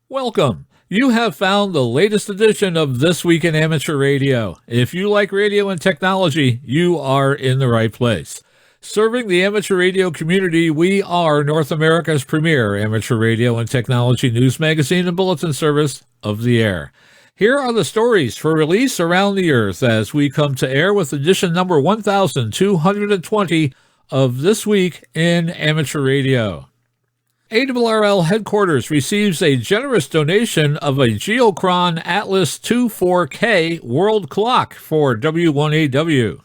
Welcome. You have found the latest edition of This Week in Amateur Radio. If you like radio and technology, you are in the right place. Serving the amateur radio community, we are North America's premier amateur radio and technology news magazine and bulletin service of the air. Here are the stories for release around the earth as we come to air with edition number 1220 of This Week in Amateur Radio. ARRL headquarters receives a generous donation of a Geochron Atlas 24K world clock for W1AW.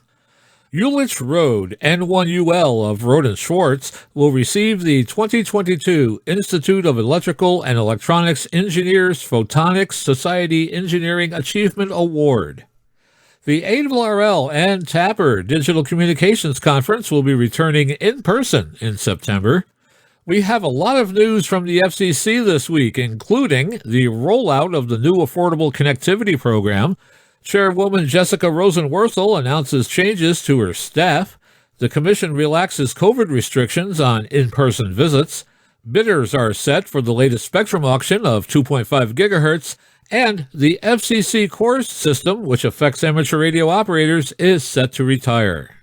Hulick Road, N1UL of Roden Schwartz, will receive the 2022 Institute of Electrical and Electronics Engineers Photonics Society Engineering Achievement Award. The ARRL and TAPR Digital Communications Conference will be returning in person in September. We have a lot of news from the FCC this week, including the rollout of the new Affordable Connectivity Program. Chairwoman Jessica Rosenworcel announces changes to her staff. The Commission relaxes COVID restrictions on in-person visits. Bidders are set for the latest spectrum auction of 2.5 gigahertz. And the FCC course system, which affects amateur radio operators, is set to retire.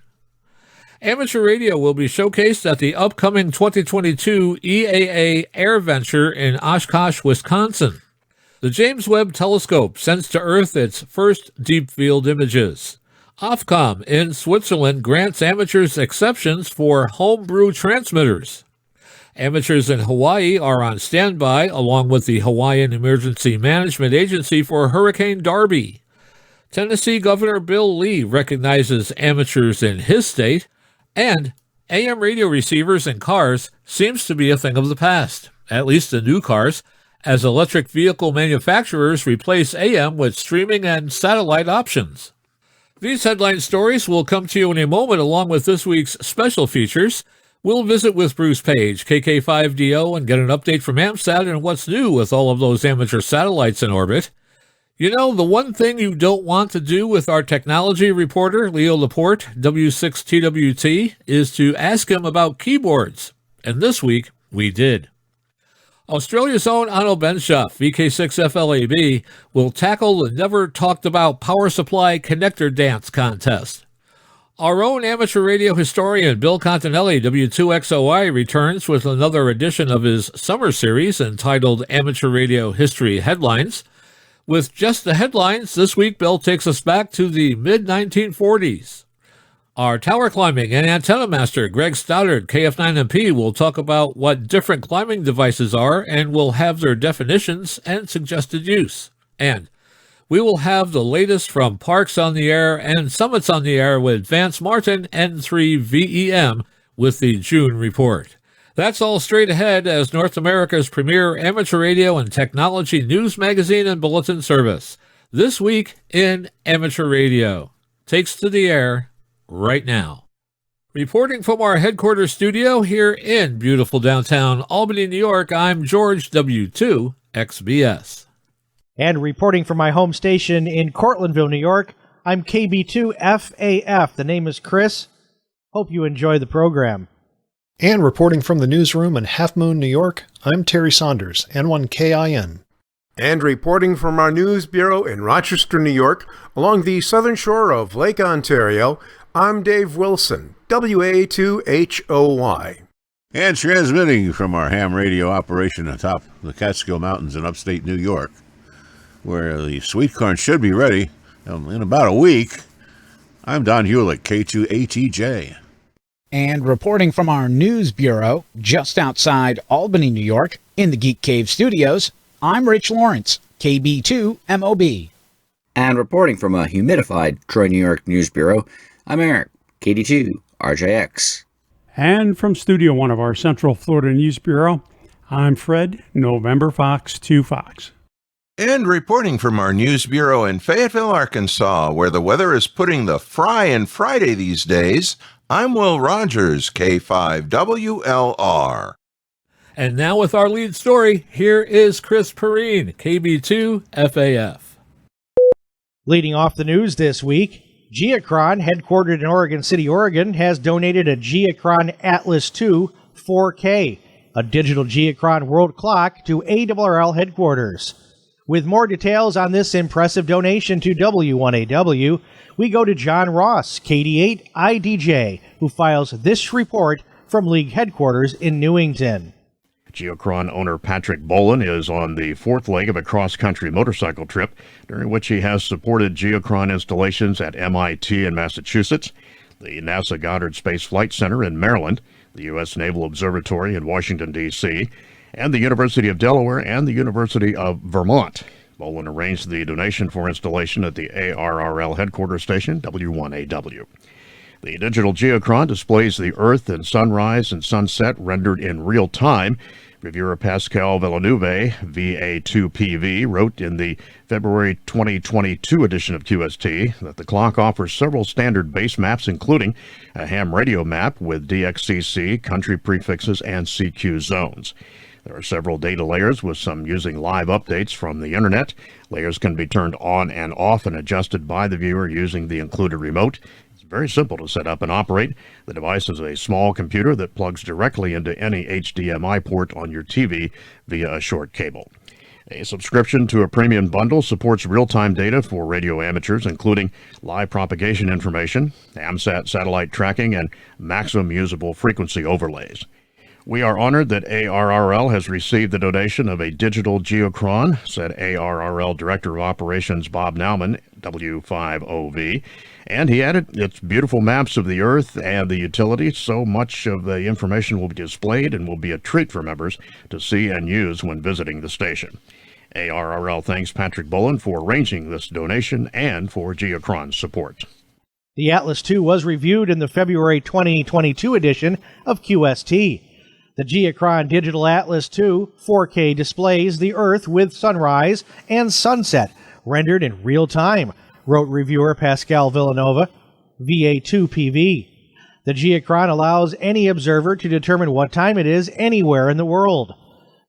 Amateur radio will be showcased at the upcoming 2022 EAA AirVenture in Oshkosh, Wisconsin. The James Webb Telescope sends to Earth its first deep field images. Ofcom in Switzerland grants amateurs exceptions for homebrew transmitters. Amateurs in Hawaii are on standby along with the Hawaiian Emergency Management Agency for Hurricane Darby. Tennessee Governor Bill Lee recognizes amateurs in his state. And AM radio receivers in cars seems to be a thing of the past, at least in new cars, as electric vehicle manufacturers replace AM with streaming and satellite options. These headline stories will come to you in a moment along with this week's special features. We'll visit with Bruce Page, KK5DO, and get an update from AMSAT and what's new with all of those amateur satellites in orbit. You know, the one thing you don't want to do with our technology reporter, Leo Laporte, W6TWT, is to ask him about keyboards. And this week, we did. Australia's own Onno Benshoff, VK6FLAB, will tackle the never-talked-about power supply connector dance contest. Our own amateur radio historian, Bill Continelli, W2XOI, returns with another edition of his summer series entitled Amateur Radio History Headlines. With just the headlines, this week Bill takes us back to the mid-1940s. Our tower climbing and antenna master, Greg Stoddard, KF9MP, will talk about what different climbing devices are and will have their definitions and suggested use. And we will have the latest from Parks on the Air and Summits on the Air with Vance Martin, N3VEM, with the June report. That's all straight ahead as North America's premier amateur radio and technology news magazine and bulletin service. This Week in Amateur Radio takes to the air right now. Reporting from our headquarters studio here in beautiful downtown Albany, New York, I'm George W2XBS. And reporting from my home station in Cortlandville, New York, I'm KB2FAF. The name is Chris. Hope you enjoy the program. And reporting from the newsroom in Half Moon, New York, I'm Terry Saunders, N1KIN. And reporting from our news bureau in Rochester, New York, along the southern shore of Lake Ontario, I'm Dave Wilson, WA2HOY. And transmitting from our ham radio operation atop the Catskill Mountains in upstate New York, where the sweet corn should be ready in about a week, I'm Don Hulick, K2ATJ. And reporting from our news bureau just outside Albany, New York, in the Geek Cave studios, I'm Rich Lawrence, KB2MOB. And reporting from a humidified Troy, New York news bureau, I'm Eric, KD2RJX. And from Studio 1 of our Central Florida News Bureau, I'm Fred, November Fox 2 Fox. And reporting from our news bureau in Fayetteville, Arkansas, where the weather is putting the fry in Friday these days, I'm Will Rogers, K5WLR. And now with our lead story, here is Chris Perrine, KB2FAF. Leading off the news this week, Geochron, headquartered in Oregon City, Oregon, has donated a Geochron Atlas II 4K. a digital Geochron world clock to ARRL headquarters. With more details on this impressive donation to W1AW, we go to John Ross, KD8 IDJ, who files this report from League headquarters in Newington. Geochron owner Patrick Bowen is on the fourth leg of a cross-country motorcycle trip, during which he has supported Geochron installations at MIT in Massachusetts, the NASA Goddard Space Flight Center in Maryland, the U.S. Naval Observatory in Washington, D.C., and the University of Delaware and the University of Vermont. Bowen arranged the donation for installation at the ARRL headquarters station, W1AW. The digital Geochron displays the Earth and sunrise and sunset rendered in real time. Reviewer Pascal Villeneuve, VA2PV, wrote in the February 2022 edition of QST that the clock offers several standard base maps, including a ham radio map with DXCC, country prefixes, and CQ zones. There are several data layers, with some using live updates from the internet. Layers can be turned on and off and adjusted by the viewer using the included remote. Very simple to set up and operate. The device is a small computer that plugs directly into any HDMI port on your TV via a short cable. A subscription to a premium bundle supports real-time data for radio amateurs, including live propagation information, AMSAT satellite tracking, and maximum usable frequency overlays. We are honored that ARRL has received the donation of a digital Geochron, said ARRL Director of Operations Bob Nauman, W5OV. And he added, it's beautiful maps of the Earth and the utility. So much of the information will be displayed and will be a treat for members to see and use when visiting the station. ARRL thanks Patrick Bowen for arranging this donation and for Geochron's support. The Atlas II was reviewed in the February 2022 edition of QST. The Geochron Digital Atlas II 4K displays the Earth with sunrise and sunset rendered in real time, wrote reviewer Pascal Villanova, VA2PV. The Geochron allows any observer to determine what time it is anywhere in the world.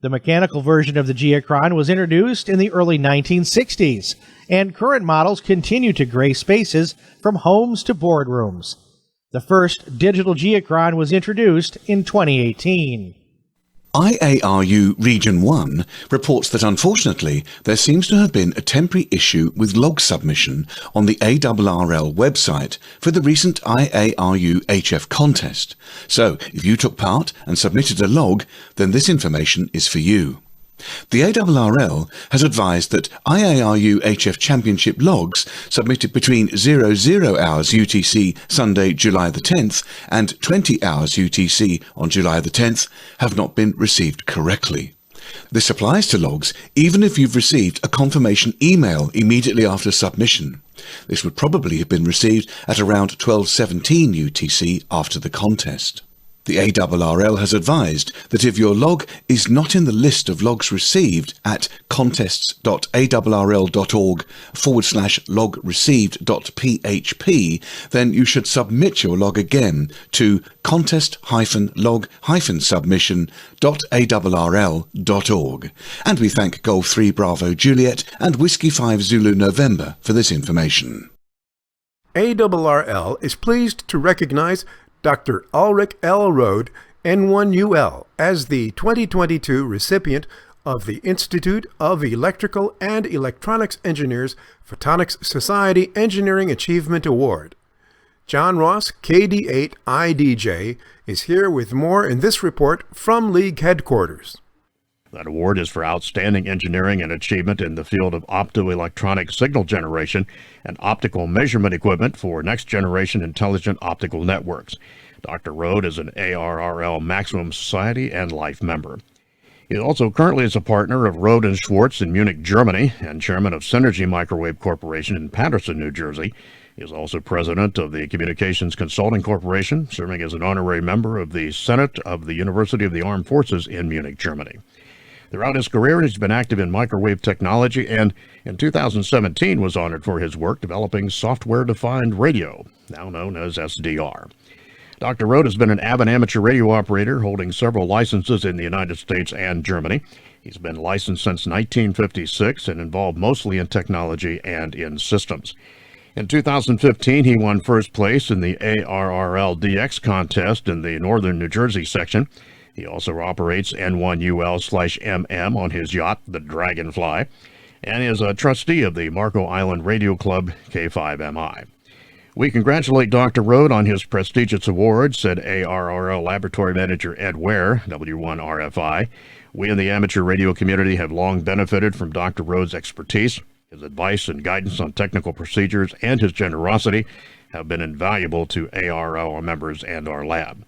The mechanical version of the Geochron was introduced in the early 1960s, and current models continue to grace spaces from homes to boardrooms. The first digital Geochron was introduced in 2018. IARU Region 1 reports that unfortunately there seems to have been a temporary issue with log submission on the ARRL website for the recent IARU HF contest. So if you took part and submitted a log, then this information is for you. The ARRL has advised that IARU HF Championship logs submitted between 00 hours UTC Sunday, July the 10th and 20 hours UTC on July the 10th have not been received correctly. This applies to logs even if you've received a confirmation email immediately after submission. This would probably have been received at around 12:17 UTC after the contest. The ARRL has advised that if your log is not in the list of logs received at contests.arrl.org/log-received.php, then you should submit your log again to contest-log-submission.arrl.org. And we thank Golf 3 Bravo Juliet and Whiskey 5 Zulu November for this information. ARRL is pleased to recognize Dr. Ulrich L. Rode, N1UL, as the 2022 recipient of the Institute of Electrical and Electronics Engineers Photonics Society Engineering Achievement Award. John Ross, KD8 IDJ, is here with more in this report from League headquarters. That award is for outstanding engineering and achievement in the field of optoelectronic signal generation and optical measurement equipment for next-generation intelligent optical networks. Dr. Rode is an ARRL Maximum Society and Life member. He also currently is a partner of Rode and Schwartz in Munich, Germany, and chairman of Synergy Microwave Corporation in Paterson, New Jersey. He is also president of the Communications Consulting Corporation, serving as an honorary member of the Senate of the University of the Armed Forces in Munich, Germany. Throughout his career, he's been active in microwave technology and in 2017 was honored for his work developing software-defined radio, now known as SDR. Dr. Rode has been an avid amateur radio operator, holding several licenses in the United States and Germany. He's been licensed since 1956 and involved mostly in technology and in systems. In 2015, he won first place in the ARRL DX contest in the Northern New Jersey section. He also operates N1UL/MM on his yacht, the Dragonfly, and is a trustee of the Marco Island Radio Club K5MI. We congratulate Dr. Rode on his prestigious award, said ARRL Laboratory Manager Ed Ware, W1RFI. We in the amateur radio community have long benefited from Dr. Rode's expertise. His advice and guidance on technical procedures and his generosity have been invaluable to ARRL members and our lab.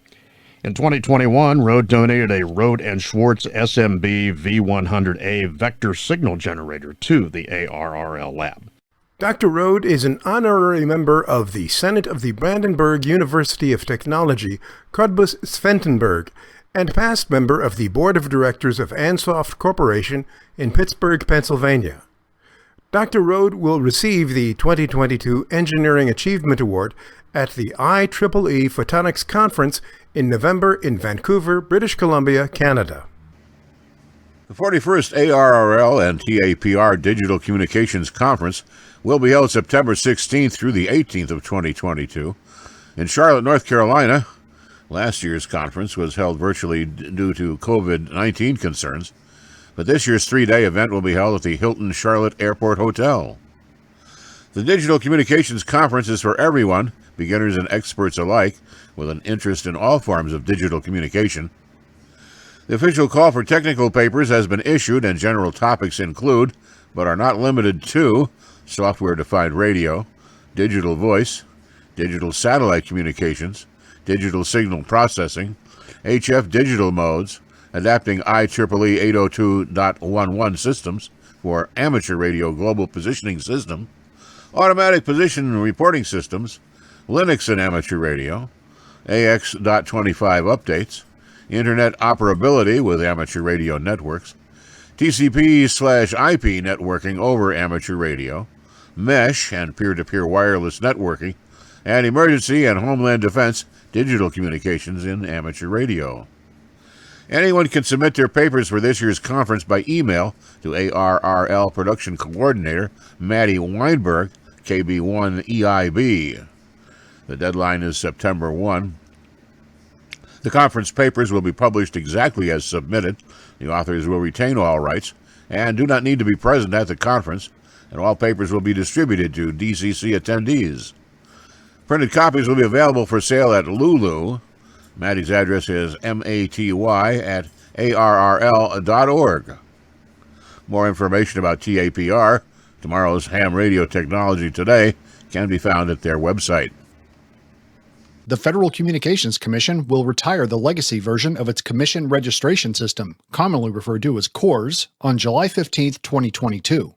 In 2021, Rode donated a Rode and Schwartz SMB V100A vector signal generator to the ARRL lab. Dr. Rode is an honorary member of the Senate of the Brandenburg University of Technology, Cottbus Sventenberg, and past member of the Board of Directors of Ansoft Corporation in Pittsburgh, Pennsylvania. Dr. Rode will receive the 2022 Engineering Achievement Award at the IEEE Photonics Conference in November in Vancouver, British Columbia, Canada. The 41st ARRL and TAPR Digital Communications Conference will be held September 16th through the 18th of 2022 in Charlotte, North Carolina. Last year's conference was held virtually due to COVID-19 concerns, but this year's three-day event will be held at the Hilton Charlotte Airport Hotel. The Digital Communications Conference is for everyone, beginners and experts alike, with an interest in all forms of digital communication. The official call for technical papers has been issued, and general topics include, but are not limited to, software-defined radio, digital voice, digital satellite communications, digital signal processing, HF digital modes, adapting IEEE 802.11 systems for amateur radio global positioning system, automatic position reporting systems, Linux and amateur radio, AX.25 updates, Internet operability with amateur radio networks, TCP/IP networking over amateur radio, mesh and peer-to-peer wireless networking, and emergency and homeland defense digital communications in amateur radio. Anyone can submit their papers for this year's conference by email to ARRL Production Coordinator Maddie Weinberg, KB1EIB. The deadline is September 1. The conference papers will be published exactly as submitted. The authors will retain all rights and do not need to be present at the conference, and all papers will be distributed to DCC attendees. Printed copies will be available for sale at Lulu. Maddie's address is maty@arrl.org. More information about TAPR, tomorrow's ham radio technology today, can be found at their website. The Federal Communications Commission will retire the legacy version of its Commission Registration System, commonly referred to as CORS, on July 15, 2022.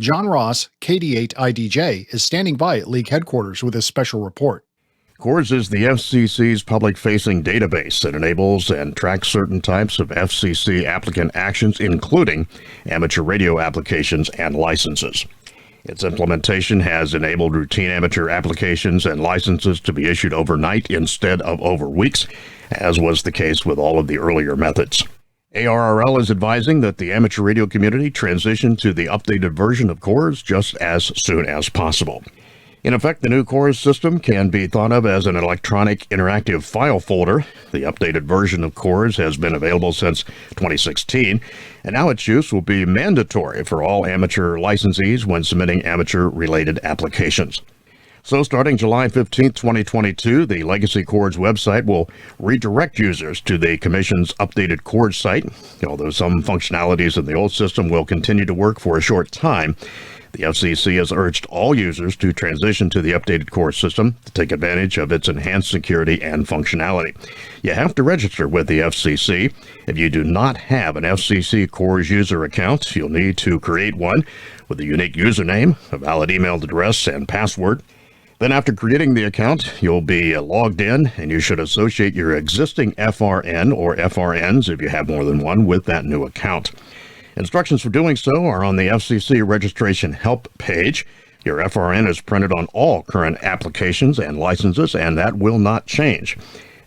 John Ross, KD8IDJ, is standing by at League headquarters with a special report. CORS is the FCC's public-facing database that enables and tracks certain types of FCC applicant actions, including amateur radio applications and licenses. Its implementation has enabled routine amateur applications and licenses to be issued overnight instead of over weeks, as was the case with all of the earlier methods. ARRL is advising that the amateur radio community transition to the updated version of CORS just as soon as possible. In effect, the new CORS system can be thought of as an electronic interactive file folder. The updated version of CORS has been available since 2016, and now its use will be mandatory for all amateur licensees when submitting amateur-related applications. So starting July 15, 2022, the Legacy CORS website will redirect users to the Commission's updated CORS site. Although some functionalities in the old system will continue to work for a short time, the FCC has urged all users to transition to the updated CORS system to take advantage of its enhanced security and functionality. You have to register with the FCC. If you do not have an FCC CORS user account, you'll need to create one with a unique username, a valid email address, and password. Then after creating the account, you'll be logged in, and you should associate your existing FRN or FRNs, if you have more than one, with that new account. Instructions for doing so are on the FCC registration help page. Your FRN is printed on all current applications and licenses, and that will not change.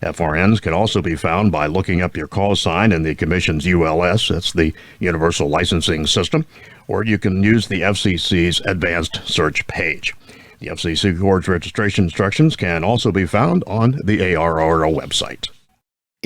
FRNs can also be found by looking up your call sign in the Commission's ULS, that's the Universal Licensing System, or you can use the FCC's Advanced Search page. The FCC CORS registration instructions can also be found on the ARRL website.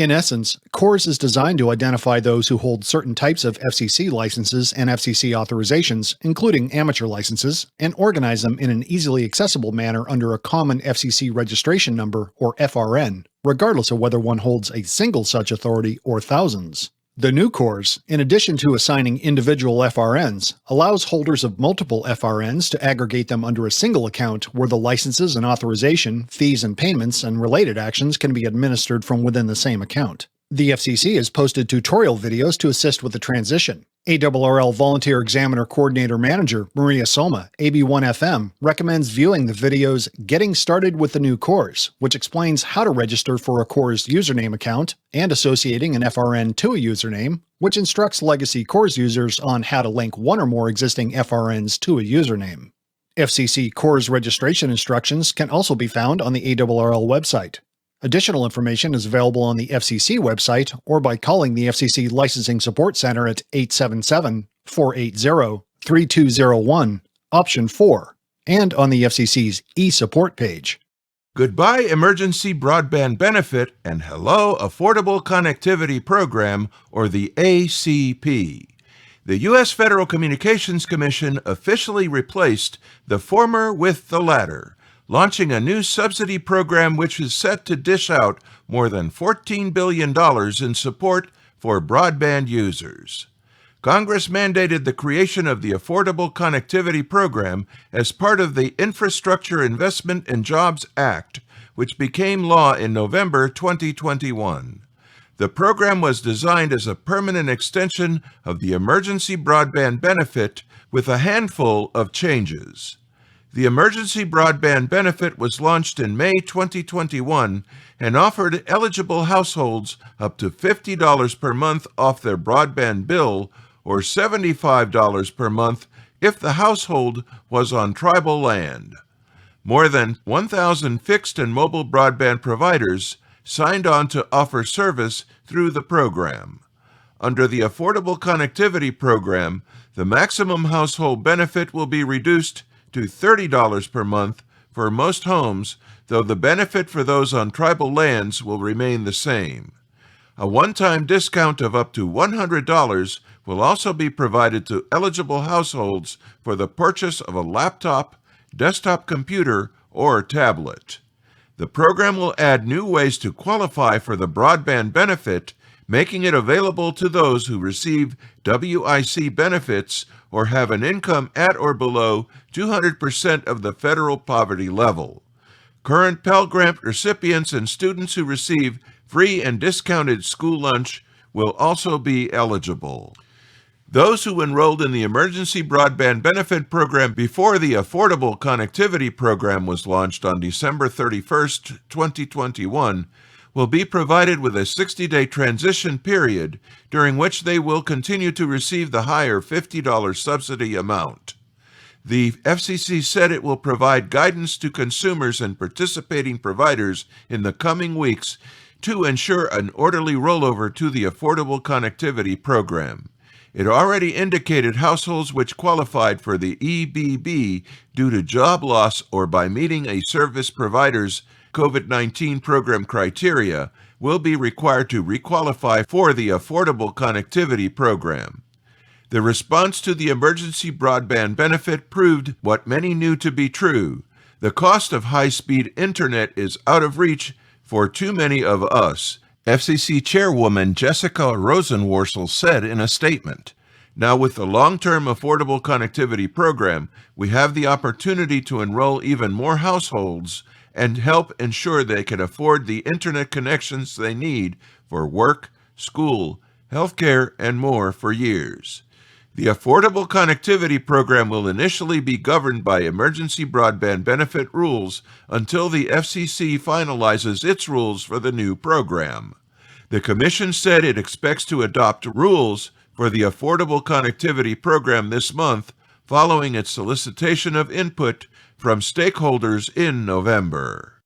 In essence, CORS is designed to identify those who hold certain types of FCC licenses and FCC authorizations, including amateur licenses, and organize them in an easily accessible manner under a common FCC registration number, or FRN, regardless of whether one holds a single such authority or thousands. The new CORS, in addition to assigning individual FRNs, allows holders of multiple FRNs to aggregate them under a single account where the licenses and authorization, fees and payments, and related actions can be administered from within the same account. The FCC has posted tutorial videos to assist with the transition. ARRL Volunteer Examiner Coordinator Manager Maria Soma, AB1FM, recommends viewing the videos Getting Started with the New CORS, which explains how to register for a CORS username account, and associating an FRN to a username, which instructs legacy CORS users on how to link one or more existing FRNs to a username. FCC CORS registration instructions can also be found on the ARRL website. Additional information is available on the FCC website or by calling the FCC Licensing Support Center at 877-480-3201, option 4, and on the FCC's e-support page. Goodbye Emergency Broadband Benefit and hello Affordable Connectivity Program, or the ACP. The U.S. Federal Communications Commission officially replaced the former with the latter, launching a new subsidy program which is set to dish out more than $14 billion in support for broadband users. Congress mandated the creation of the Affordable Connectivity Program as part of the Infrastructure Investment and Jobs Act, which became law in November 2021. The program was designed as a permanent extension of the Emergency Broadband Benefit with a handful of changes. The Emergency Broadband Benefit was launched in May 2021 and offered eligible households up to $50 per month off their broadband bill, or $75 per month if the household was on tribal land. More than 1,000 fixed and mobile broadband providers signed on to offer service through the program. Under the Affordable Connectivity Program, the maximum household benefit will be reduced to $30 per month for most homes, though the benefit for those on tribal lands will remain the same. A one-time discount of up to $100 will also be provided to eligible households for the purchase of a laptop, desktop computer, or tablet. The program will add new ways to qualify for the broadband benefit, making it available to those who receive WIC benefits or have an income at or below 200% of the federal poverty level. Current Pell Grant recipients and students who receive free and discounted school lunch will also be eligible. Those who enrolled in the Emergency Broadband Benefit Program before the Affordable Connectivity Program was launched on December 31st, 2021, will be provided with a 60-day transition period during which they will continue to receive the higher $50 subsidy amount. The FCC said it will provide guidance to consumers and participating providers in the coming weeks to ensure an orderly rollover to the Affordable Connectivity Program. It already indicated households which qualified for the EBB due to job loss or by meeting a service provider's COVID-19 program criteria will be required to requalify for the Affordable Connectivity Program. The response to the Emergency Broadband Benefit proved what many knew to be true. The cost of high-speed internet is out of reach for too many of us, FCC Chairwoman Jessica Rosenworcel said in a statement. Now, with the long-term Affordable Connectivity Program, we have the opportunity to enroll even more households and help ensure they can afford the internet connections they need for work, school, healthcare, and more for years. The Affordable Connectivity Program will initially be governed by Emergency Broadband Benefit rules until the FCC finalizes its rules for the new program. The Commission said it expects to adopt rules for the Affordable Connectivity Program this month, following its solicitation of input from stakeholders in November.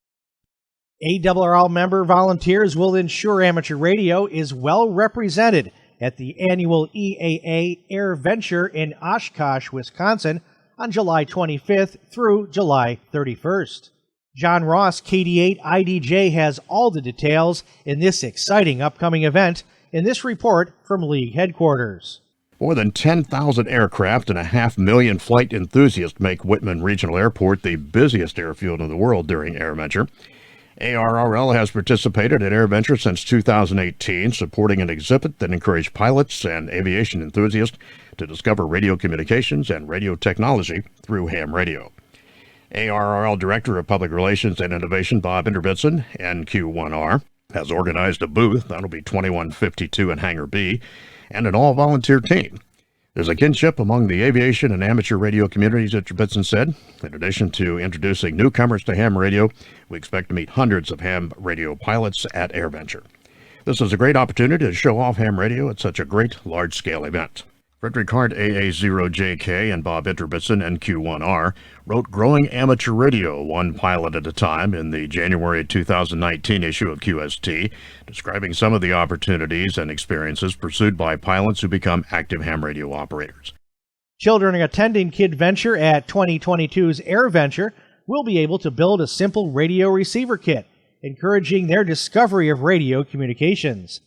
ARRL member volunteers will ensure amateur radio is well represented at the annual EAA AirVenture in Oshkosh, Wisconsin on July 25th through July 31st. John Ross, KD8 IDJ, has all the details in this exciting upcoming event in this report from League headquarters. More than 10,000 aircraft and 500,000 flight enthusiasts make Whitman Regional Airport the busiest airfield in the world during AirVenture. ARRL has participated at AirVenture since 2018, supporting an exhibit that encouraged pilots and aviation enthusiasts to discover radio communications and radio technology through ham radio. ARRL Director of Public Relations and Innovation Bob Inderbitzen, NQ1R, has organized a booth, that'll be 2152 in Hangar B, and an all-volunteer team. There's a kinship among the aviation and amateur radio communities, Inderbitzen said. In addition to introducing newcomers to ham radio, we expect to meet hundreds of ham radio pilots at AirVenture. This is a great opportunity to show off ham radio at such a great large-scale event. Frederick Hart, AA0JK, and Bob Inderbitzen, NQ1R, wrote Growing Amateur Radio, one pilot at a time, in the January 2019 issue of QST, describing some of the opportunities and experiences pursued by pilots who become active ham radio operators. Children attending KidVenture at 2022's AirVenture will be able to build a simple radio receiver kit, encouraging their discovery of radio communications.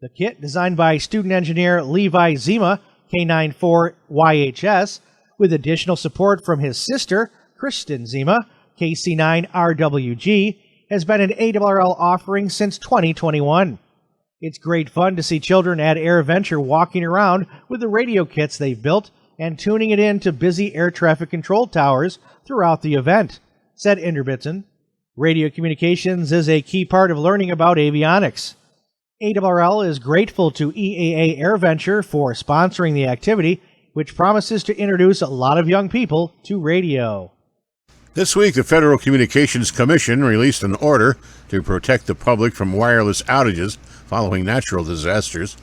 The kit, designed by student engineer Levi Zima, K94YHS, with additional support from his sister, Kristen Zima, KC9RWG, has been an ARRL offering since 2021. It's great fun to see children at AirVenture walking around with the radio kits they've built and tuning it in to busy air traffic control towers throughout the event, said Inderbitzen. Radio communications is a key part of learning about avionics. ARRL is grateful to EAA AirVenture for sponsoring the activity, which promises to introduce a lot of young people to radio. This week, the Federal Communications Commission released an order to protect the public from wireless outages following natural disasters.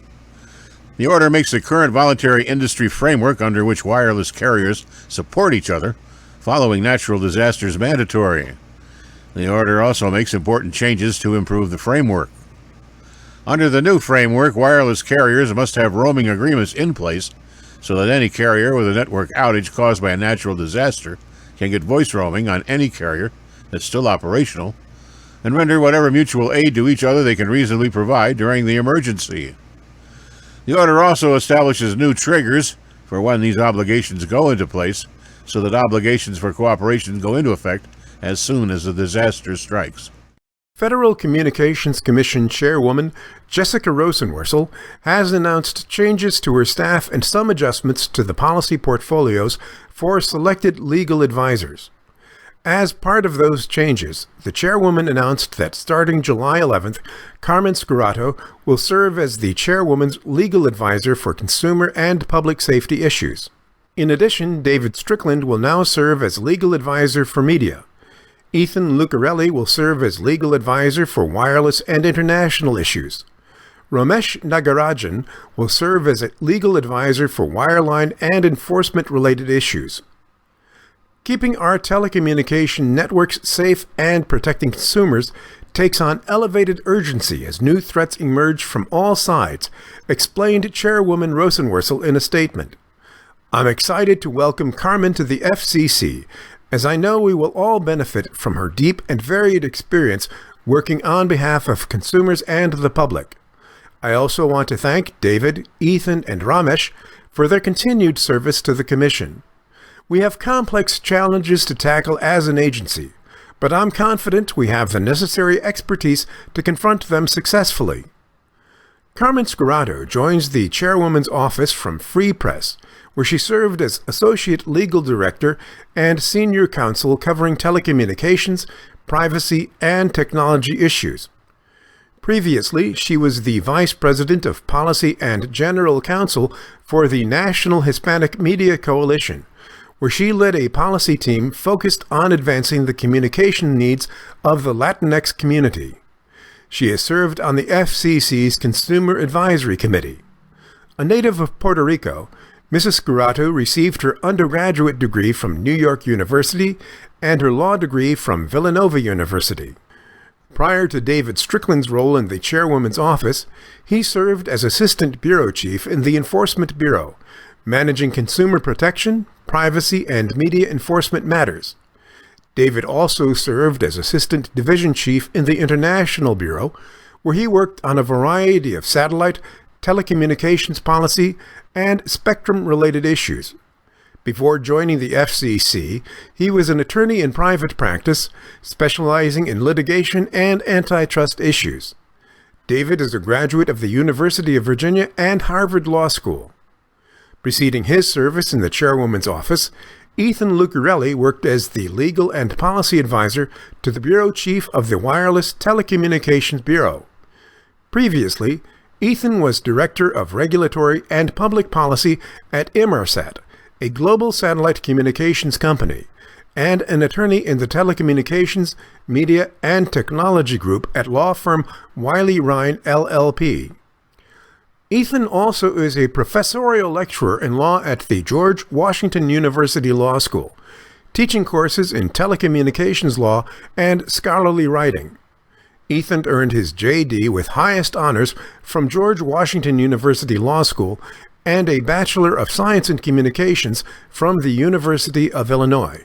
The order makes the current voluntary industry framework under which wireless carriers support each other following natural disasters mandatory. The order also makes important changes to improve the framework. Under the new framework, wireless carriers must have roaming agreements in place so that any carrier with a network outage caused by a natural disaster can get voice roaming on any carrier that's still operational and render whatever mutual aid to each other they can reasonably provide during the emergency. The order also establishes new triggers for when these obligations go into place so that obligations for cooperation go into effect as soon as the disaster strikes. Federal Communications Commission Chairwoman Jessica Rosenworcel has announced changes to her staff and some adjustments to the policy portfolios for selected legal advisors. As part of those changes, the chairwoman announced that starting July 11th, Carmen Scarado will serve as the chairwoman's legal advisor for consumer and public safety issues. In addition, David Strickland will now serve as legal advisor for media. Ethan Lucarelli will serve as legal advisor for wireless and international issues. Ramesh Nagarajan will serve as a legal advisor for wireline and enforcement-related issues. Keeping our telecommunication networks safe and protecting consumers takes on elevated urgency as new threats emerge from all sides, explained Chairwoman Rosenworcel in a statement. I'm excited to welcome Carmen to the FCC, as I know we will all benefit from her deep and varied experience working on behalf of consumers and the public. I also want to thank David, Ethan, and Ramesh for their continued service to the Commission. We have complex challenges to tackle as an agency, but I'm confident we have the necessary expertise to confront them successfully. Carmen Scarado joins the chairwoman's office from Free Press, where she served as Associate Legal Director and Senior Counsel covering telecommunications, privacy, and technology issues. Previously, she was the Vice President of Policy and General Counsel for the National Hispanic Media Coalition, where she led a policy team focused on advancing the communication needs of the Latinx community. She has served on the FCC's Consumer Advisory Committee. A native of Puerto Rico, Mrs. Scarado received her undergraduate degree from New York University and her law degree from Villanova University. Prior to David Strickland's role in the chairwoman's office, he served as Assistant Bureau Chief in the Enforcement Bureau, managing consumer protection, privacy, and media enforcement matters. David also served as Assistant Division Chief in the International Bureau, where he worked on a variety of satellite, telecommunications policy, and spectrum-related issues. Before joining the FCC, he was an attorney in private practice, specializing in litigation and antitrust issues. David is a graduate of the University of Virginia and Harvard Law School. Preceding his service in the Chairwoman's office, Ethan Lucarelli worked as the legal and policy advisor to the bureau chief of the Wireless Telecommunications Bureau. Previously, Ethan was director of regulatory and public policy at Inmarsat, a global satellite communications company, and an attorney in the telecommunications, media, and technology group at law firm Wiley Ryan LLP. Ethan also is a professorial lecturer in law at the George Washington University Law School, teaching courses in telecommunications law and scholarly writing. Ethan earned his J.D. with highest honors from George Washington University Law School and a Bachelor of Science in Communications from the University of Illinois.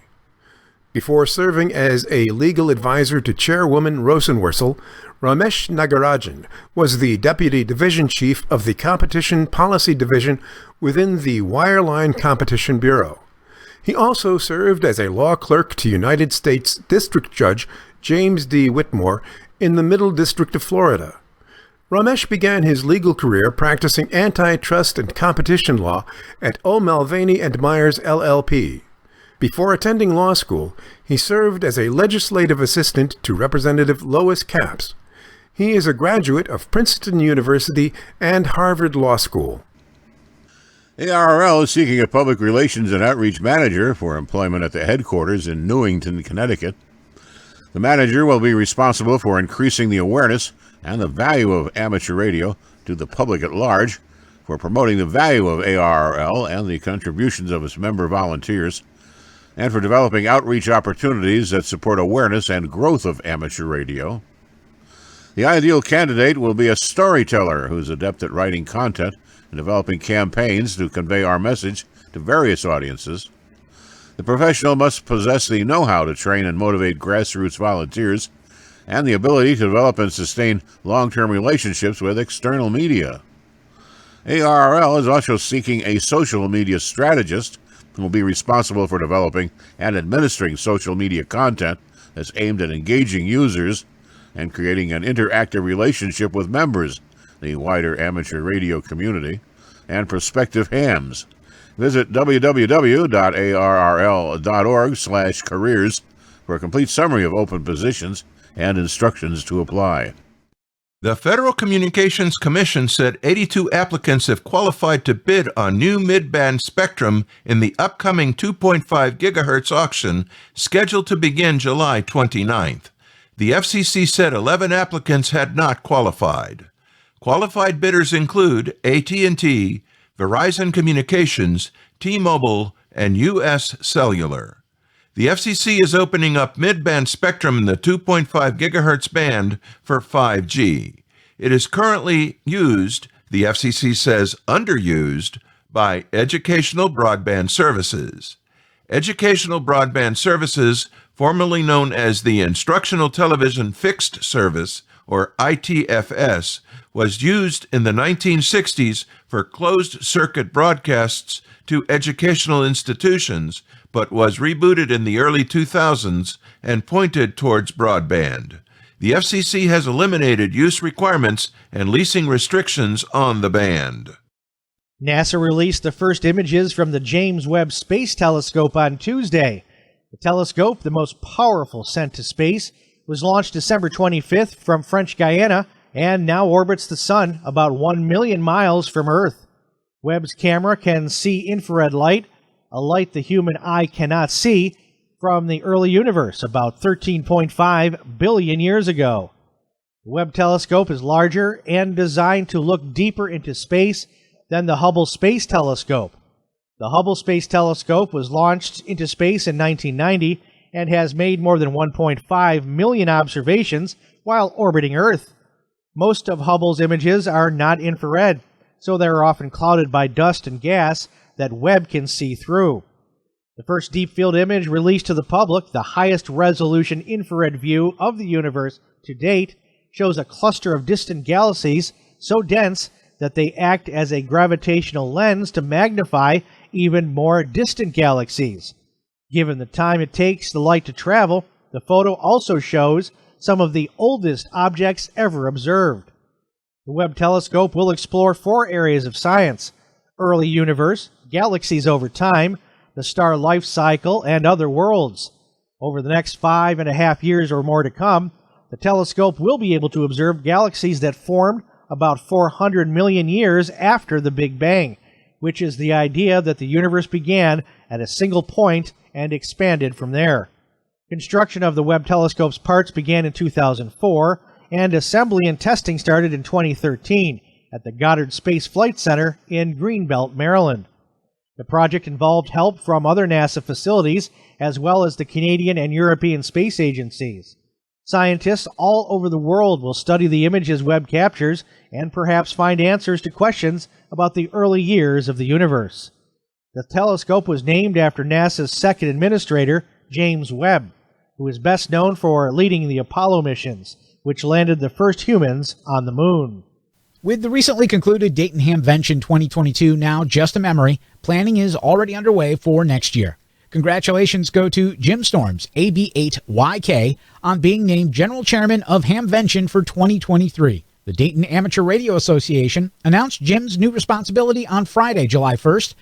Before serving as a legal advisor to Chairwoman Rosenworcel, Ramesh Nagarajan was the Deputy Division Chief of the Competition Policy Division within the Wireline Competition Bureau. He also served as a law clerk to United States District Judge James D. Whitmore in the Middle District of Florida. Ramesh began his legal career practicing antitrust and competition law at O. Mulvaney & Myers LLP. Before attending law school, he served as a legislative assistant to Representative Lois Capps. He is a graduate of Princeton University and Harvard Law School. ARRL is seeking a public relations and outreach manager for employment at the headquarters in Newington, Connecticut. The manager will be responsible for increasing the awareness and the value of amateur radio to the public at large, for promoting the value of ARRL and the contributions of its member volunteers, and for developing outreach opportunities that support awareness and growth of amateur radio. The ideal candidate will be a storyteller who's adept at writing content and developing campaigns to convey our message to various audiences. The professional must possess the know-how to train and motivate grassroots volunteers and the ability to develop and sustain long-term relationships with external media. ARRL is also seeking a social media strategist who will be responsible for developing and administering social media content that's aimed at engaging users and creating an interactive relationship with members, the wider amateur radio community, and prospective hams. Visit www.arrl.org/careers for a complete summary of open positions and instructions to apply. The Federal Communications Commission said 82 applicants have qualified to bid on new mid-band spectrum in the upcoming 2.5 gigahertz auction scheduled to begin July 29th. The FCC said 11 applicants had not qualified. Qualified bidders include AT&T, Verizon Communications, T-Mobile, and U.S. Cellular. The FCC is opening up mid-band spectrum in the 2.5 gigahertz band for 5G. It is currently used, the FCC says underused, by educational broadband services. Educational broadband services, formerly known as the Instructional Television Fixed Service, or ITFS, was used in the 1960s for closed-circuit broadcasts to educational institutions, but was rebooted in the early 2000s and pointed towards broadband. The FCC has eliminated use requirements and leasing restrictions on the band. NASA released the first images from the James Webb Space Telescope on Tuesday. The telescope, the most powerful sent to space, was launched December 25th from French Guiana and now orbits the Sun about 1 million miles from Earth. Webb's camera can see infrared light, a light the human eye cannot see, from the early universe about 13.5 billion years ago. The Webb telescope is larger and designed to look deeper into space than the Hubble Space Telescope. The Hubble Space Telescope was launched into space in 1990 and has made more than 1.5 million observations while orbiting Earth. Most of Hubble's images are not infrared, so they are often clouded by dust and gas that Webb can see through. The first deep field image released to the public, the highest resolution infrared view of the universe to date, shows a cluster of distant galaxies so dense that they act as a gravitational lens to magnify even more distant galaxies. Given the time it takes the light to travel, the photo also shows some of the oldest objects ever observed. The Webb telescope will explore 4 areas of science: early universe, galaxies over time, the star life cycle, and other worlds. Over the next 5.5 years or more to come, the telescope will be able to observe galaxies that formed about 400 million years after the Big Bang, which is the idea that the universe began at a single point and expanded from there. Construction of the Webb telescope's parts began in 2004, and assembly and testing started in 2013 at the Goddard Space Flight Center in Greenbelt, Maryland. The project involved help from other NASA facilities, as well as the Canadian and European space agencies. Scientists all over the world will study the images Webb captures and perhaps find answers to questions about the early years of the universe. The telescope was named after NASA's second administrator, James Webb, who is best known for leading the Apollo missions, which landed the first humans on the moon. With the recently concluded Dayton Hamvention 2022 now just a memory, planning is already underway for next year. Congratulations go to Jim Storms, AB8YK, on being named General Chairman of Hamvention for 2023. The Dayton Amateur Radio Association announced Jim's new responsibility on Friday, July 1st.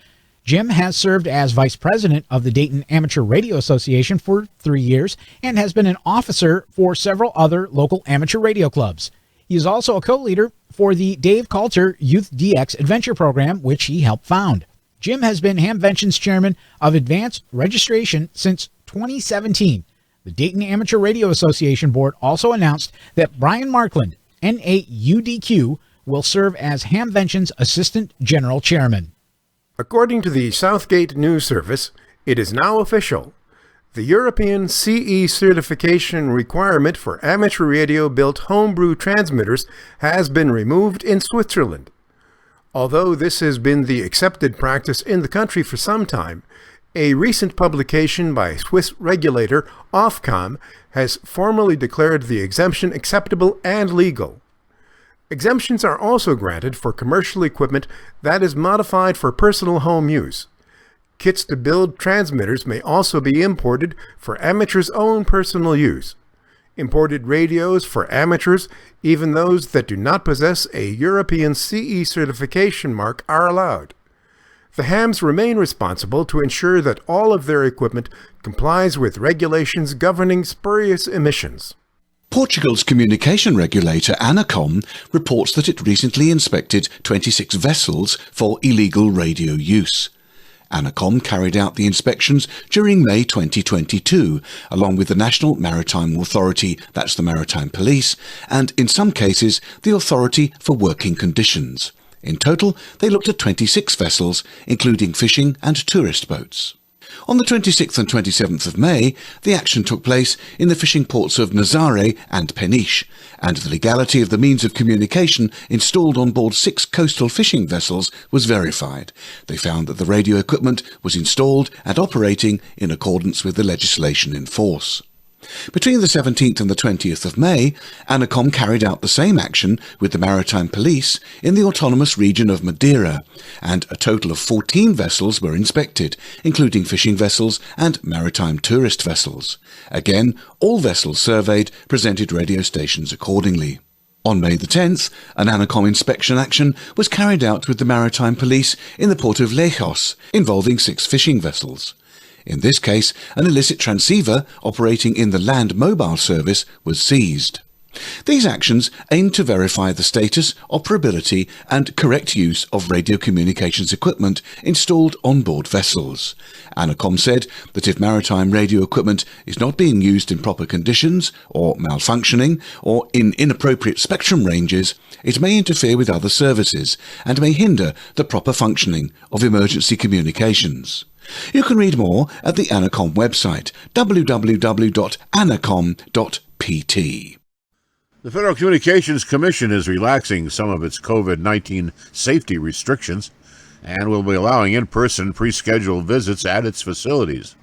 Jim has served as Vice President of the Dayton Amateur Radio Association for 3 years and has been an officer for several other local amateur radio clubs. He is also a co-leader for the Dave Coulter Youth DX Adventure Program, which he helped found. Jim has been Hamvention's chairman of advanced registration since 2017. The Dayton Amateur Radio Association Board also announced that Brian Markland, NAUDQ, will serve as Hamvention's Assistant General Chairman. According to the Southgate News Service, it is now official. The European CE certification requirement for amateur radio-built homebrew transmitters has been removed in Switzerland. Although this has been the accepted practice in the country for some time, a recent publication by Swiss regulator Ofcom has formally declared the exemption acceptable and legal. Exemptions are also granted for commercial equipment that is modified for personal home use. Kits to build transmitters may also be imported for amateurs' own personal use. Imported radios for amateurs, even those that do not possess a European CE certification mark, are allowed. The hams remain responsible to ensure that all of their equipment complies with regulations governing spurious emissions. Portugal's communication regulator, ANACOM, reports that it recently inspected 26 vessels for illegal radio use. ANACOM carried out the inspections during May 2022, along with the National Maritime Authority, that's the Maritime Police, and in some cases, the Authority for Working Conditions. In total, they looked at 26 vessels, including fishing and tourist boats. On the 26th and 27th of May, the action took place in the fishing ports of Nazare and Peniche, and the legality of the means of communication installed on board 6 coastal fishing vessels was verified. They found that the radio equipment was installed and operating in accordance with the legislation in force. Between the 17th and the 20th of May, ANACOM carried out the same action with the Maritime Police in the autonomous region of Madeira, and a total of 14 vessels were inspected, including fishing vessels and maritime tourist vessels. Again, all vessels surveyed presented radio stations accordingly. On May the 10th, an ANACOM inspection action was carried out with the Maritime Police in the port of Lejos, involving 6 fishing vessels. In this case, an illicit transceiver operating in the land mobile service was seized. These actions aim to verify the status, operability, and correct use of radio communications equipment installed on board vessels. ANACOM said that if maritime radio equipment is not being used in proper conditions, or malfunctioning, or in inappropriate spectrum ranges, it may interfere with other services and may hinder the proper functioning of emergency communications. You can read more at the ANACOM website, www.anacom.pt. The Federal Communications Commission is relaxing some of its COVID-19 safety restrictions. and will be allowing in-person pre-scheduled visits at its facilities.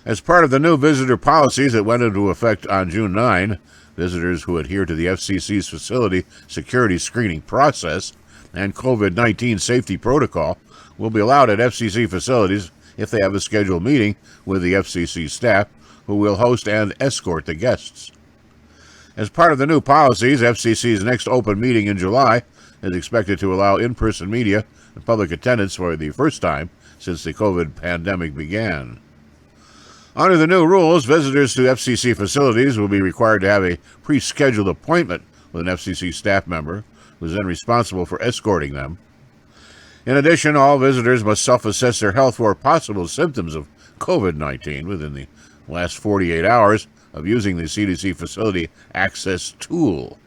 As part of the new visitor policies that went into effect on June 9, visitors who adhere to the FCC's facility security screening process and COVID-19 safety protocol will be allowed at FCC facilities if they have a scheduled meeting with the FCC staff, who will host and escort the guests. As part of the new policies, FCC's next open meeting in July is expected to allow in-person media and public attendance for the first time since the COVID pandemic began. Under the new rules, visitors to FCC facilities will be required to have a pre-scheduled appointment with an FCC staff member who is then responsible for escorting them. In addition, all visitors must self-assess their health for possible symptoms of COVID-19 within the last 48 hours of using the CDC facility access tool.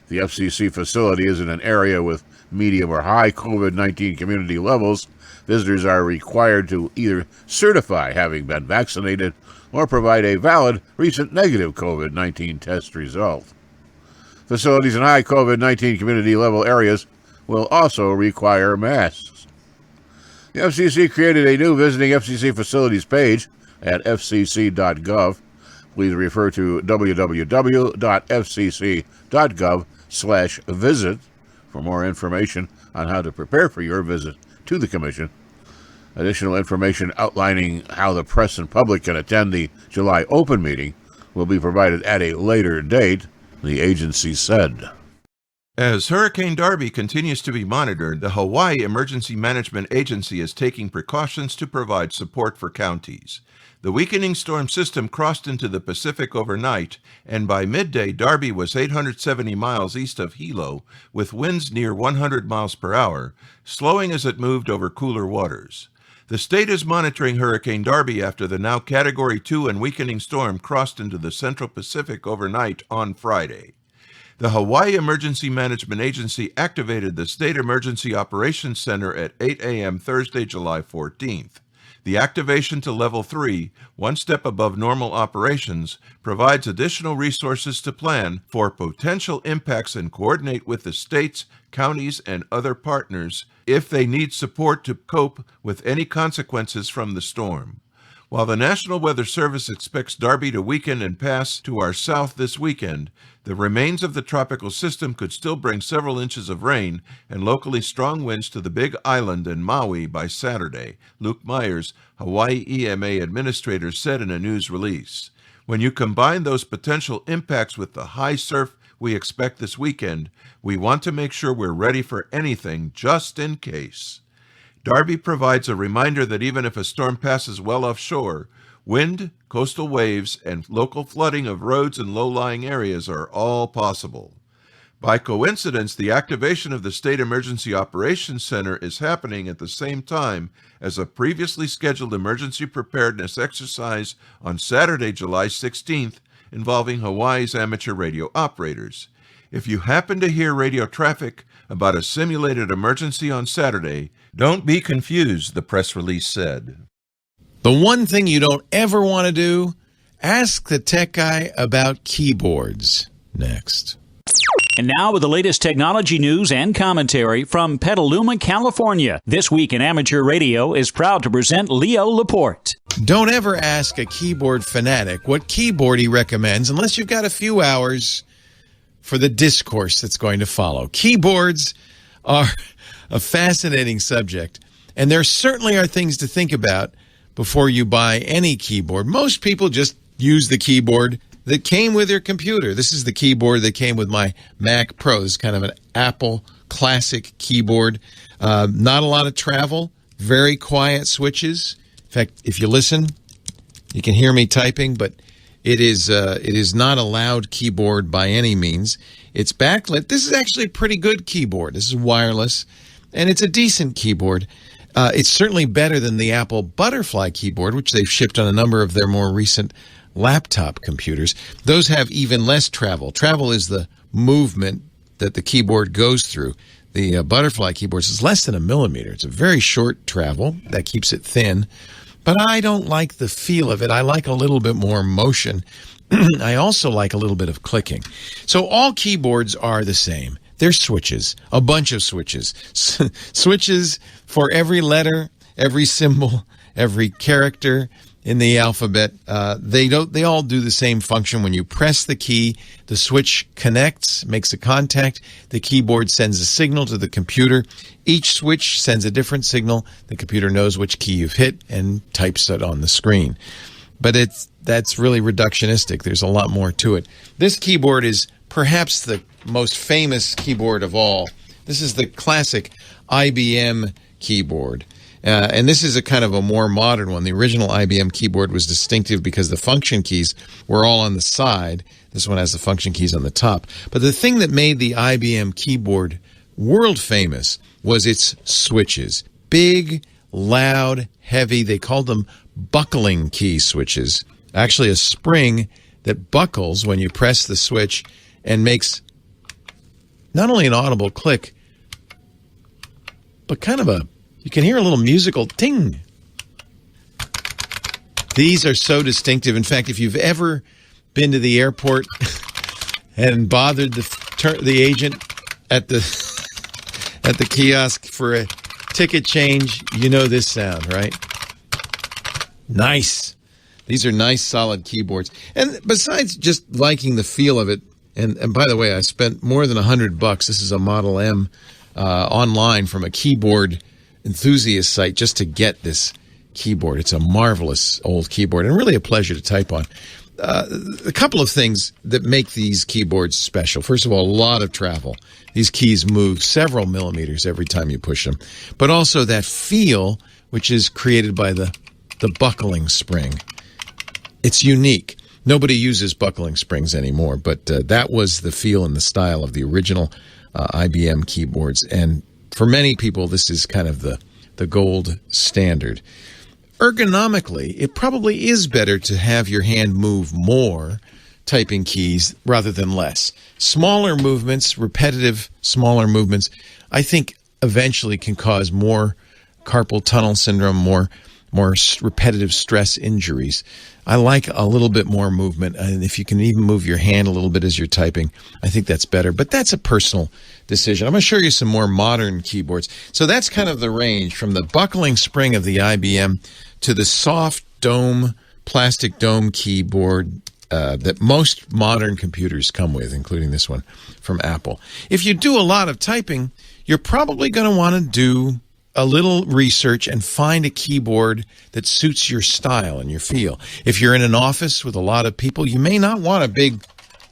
The FCC facility is in an area with medium or high COVID-19 community levels. Visitors are required to either certify having been vaccinated or provide a valid recent negative COVID-19 test result. Facilities in high COVID-19 community level areas will also require masks. The FCC created a new Visiting FCC Facilities page at fcc.gov. Please refer to www.fcc.gov/visit for more information on how to prepare for your visit to the Commission. Additional information outlining how the press and public can attend the July open meeting will be provided at a later date, the agency said. As Hurricane Darby continues to be monitored, the Hawaii Emergency Management Agency is taking precautions to provide support for counties. The weakening storm system crossed into the Pacific overnight, and by midday, Darby was 870 miles east of Hilo, with winds near 100 miles per hour, slowing as it moved over cooler waters. The state is monitoring Hurricane Darby after the now Category 2 and weakening storm crossed into the Central Pacific overnight on Friday. The Hawaii Emergency Management Agency activated the State Emergency Operations Center at 8 a.m. Thursday, July 14th. The activation to Level 3, one step above normal operations, provides additional resources to plan for potential impacts and coordinate with the states, counties, and other partners if they need support to cope with any consequences from the storm. While the National Weather Service expects Darby to weaken and pass to our south this weekend, the remains of the tropical system could still bring several inches of rain and locally strong winds to the Big Island and Maui by Saturday, Luke Myers, Hawaii EMA administrator, said in a news release. When you combine those potential impacts with the high surf we expect this weekend, we want to make sure we're ready for anything just in case. Darby provides a reminder that even if a storm passes well offshore, wind, coastal waves, and local flooding of roads and low-lying areas are all possible. By coincidence, the activation of the State Emergency Operations Center is happening at the same time as a previously scheduled emergency preparedness exercise on Saturday, July 16th, involving Hawaii's amateur radio operators. If you happen to hear radio traffic about a simulated emergency on Saturday, don't be confused, the press release said. The one thing you don't ever want to do, ask the tech guy about keyboards. Next. And now with the latest technology news and commentary from Petaluma, California. This Week in Amateur Radio is proud to present Leo Laporte. Don't ever ask a keyboard fanatic what keyboard he recommends unless you've got a few hours for the discourse that's going to follow. Keyboards are a fascinating subject, and there certainly are things to think about before you buy any keyboard. Most people just use the keyboard that came with your computer. This is the keyboard that came with my Mac Pro. This is kind of an Apple classic keyboard. Not a lot of travel, very quiet switches. In fact, if you listen, you can hear me typing, but it is not a loud keyboard by any means. It's backlit. This is actually a pretty good keyboard. This is wireless, and it's a decent keyboard. It's certainly better than the Apple Butterfly keyboard, which they've shipped on a number of their more recent laptop computers. Those have even less travel. Travel is the movement that the keyboard goes through. The Butterfly keyboard is less than a millimeter. It's a very short travel. That keeps it thin. But I don't like the feel of it. I like a little bit more motion. I also like a little bit of clicking. So all keyboards are the same. They're switches, a bunch of switches. Switches for every letter, every symbol, every character in the alphabet. They all do the same function. When you press the key, the switch connects, makes a contact. The keyboard sends a signal to the computer. Each switch sends a different signal. The computer knows which key you've hit and types it on the screen. But that's really reductionistic. There's a lot more to it. This keyboard is perhaps the most famous keyboard of all. This is the classic IBM keyboard. And this is a kind of a more modern one. The original IBM keyboard was distinctive because the function keys were all on the side. This one has the function keys on the top. But the thing that made the IBM keyboard world famous was its switches. Big, loud, heavy. They called them buckling key switches. Actually, a spring that buckles when you press the switch and makes not only an audible click, but kind of you can hear a little musical ting. These are so distinctive. In fact, if you've ever been to the airport and bothered the agent at the kiosk for a ticket change, you know this sound, right? Nice. These are nice, solid keyboards. And besides just liking the feel of it, and by the way, I spent more than $100. This is a Model M online from a keyboard enthusiast site just to get this keyboard. It's a marvelous old keyboard and really a pleasure to type on. A couple of things that make these keyboards special. First of all, a lot of travel. These keys move several millimeters every time you push them. But also that feel, which is created by the buckling spring. It's unique. Nobody uses buckling springs anymore, but that was the feel and the style of the original IBM keyboards. And for many people, this is kind of the gold standard. Ergonomically, it probably is better to have your hand move more typing keys rather than less. Smaller movements, repetitive smaller movements, I think eventually can cause more carpal tunnel syndrome, more repetitive stress injuries. I like a little bit more movement, and if you can even move your hand a little bit as you're typing, I think that's better. But that's a personal decision. I'm going to show you some more modern keyboards. So that's kind of the range from the buckling spring of the IBM to the soft dome, plastic dome keyboard that most modern computers come with, including this one from Apple. If you do a lot of typing, you're probably going to want to do a little research and find a keyboard that suits your style and your feel. If you're in an office with a lot of people, you may not want a big,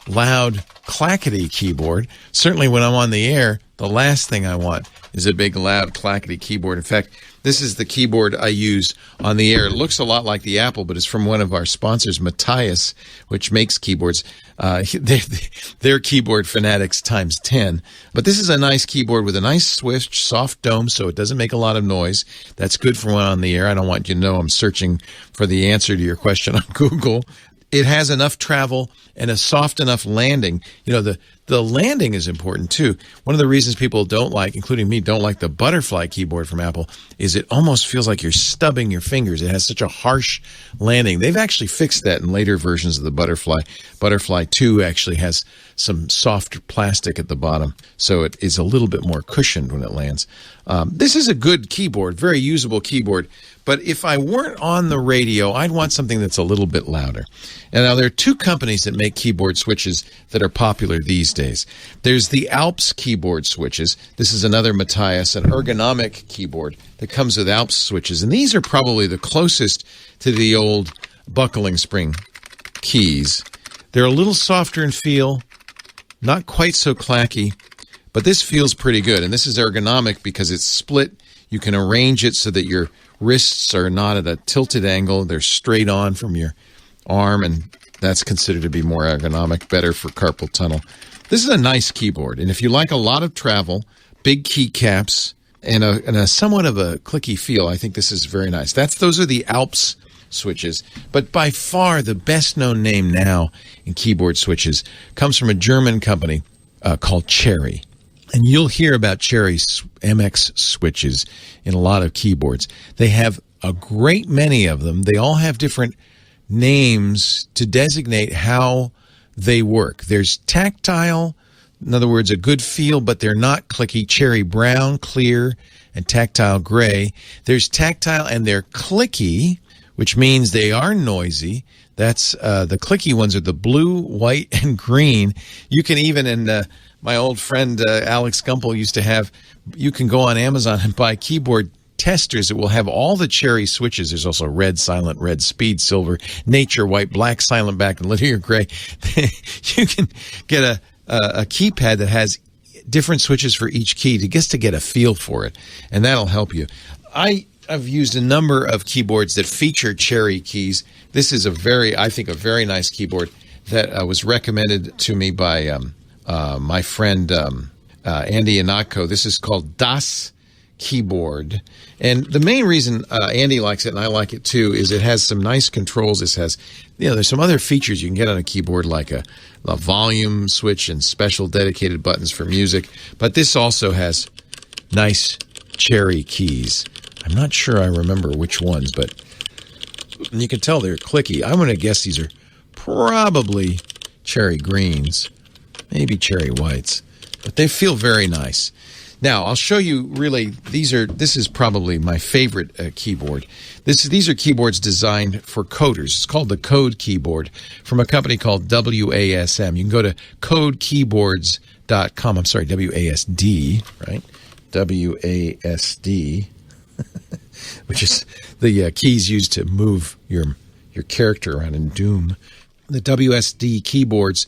loud, clackety keyboard. Certainly when I'm on the air, the last thing I want is a big, loud, clackety keyboard. In fact, this is the keyboard I use on the air. It looks a lot like the Apple, but it's from one of our sponsors, Matthias, which makes keyboards. They're keyboard fanatics times 10. But this is a nice keyboard with a nice switch, soft dome, so it doesn't make a lot of noise. That's good for when on the air. I don't want you to know I'm searching for the answer to your question on Google. It has enough travel and a soft enough landing. You know, the landing is important too. One of the reasons people don't like, including me, don't like the butterfly keyboard from Apple is it almost feels like you're stubbing your fingers. It has such a harsh landing. They've actually fixed that in later versions of the butterfly. Butterfly 2 actually has some soft plastic at the bottom, so it is a little bit more cushioned when it lands. This is a good keyboard, very usable keyboard, but if I weren't on the radio, I'd want something that's a little bit louder. And now there are two companies that make keyboard switches that are popular these days. There's the Alps keyboard switches. This is another Matthias, an ergonomic keyboard that comes with Alps switches. And these are probably the closest to the old buckling spring keys. They're a little softer in feel, not quite so clacky, but this feels pretty good. And this is ergonomic because it's split. You can arrange it so that your wrists are not at a tilted angle. They're straight on from your arm, and that's considered to be more ergonomic, better for carpal tunnel. This is a nice keyboard, and if you like a lot of travel, big keycaps, and a somewhat of a clicky feel, I think this is very nice. Those are the Alps switches, but by far the best-known name now in keyboard switches comes from a German company called Cherry. And you'll hear about Cherry's MX switches in a lot of keyboards. They have a great many of them. They all have different names to designate how they work. There's tactile, In other words, a good feel, but they're not clicky. Cherry brown, clear, and tactile gray. There's tactile and they're clicky, which means they are noisy. That's the clicky ones are the blue, white, and green. You can even, and my old friend Alex Gumpel used to have, you can go on Amazon and buy keyboard testers that will have all the cherry switches. There's also red, silent, red, speed, silver, nature, white, black, silent, back, and linear gray. You can get a keypad that has different switches for each key to get a feel for it, and that'll help you. I've used a number of keyboards that feature cherry keys. This is I think a very nice keyboard that was recommended to me by my friend Andy Anatko. This is called Das Keyboard, and the main reason Andy likes it and I like it too is it has some nice controls. It has, there's some other features you can get on a keyboard like a volume switch and special dedicated buttons for music, but this also has nice cherry keys. I'm not sure I remember which ones, but you can tell they're clicky. I'm going to guess these are probably cherry greens, maybe cherry whites, but they feel very nice. Now, I'll show you really, this is probably my favorite keyboard. These are keyboards designed for coders. It's called the Code Keyboard from a company called WASM. You can go to codekeyboards.com. I'm sorry, WASD, right? WASD, which is the keys used to move your character around in Doom. The WSD keyboards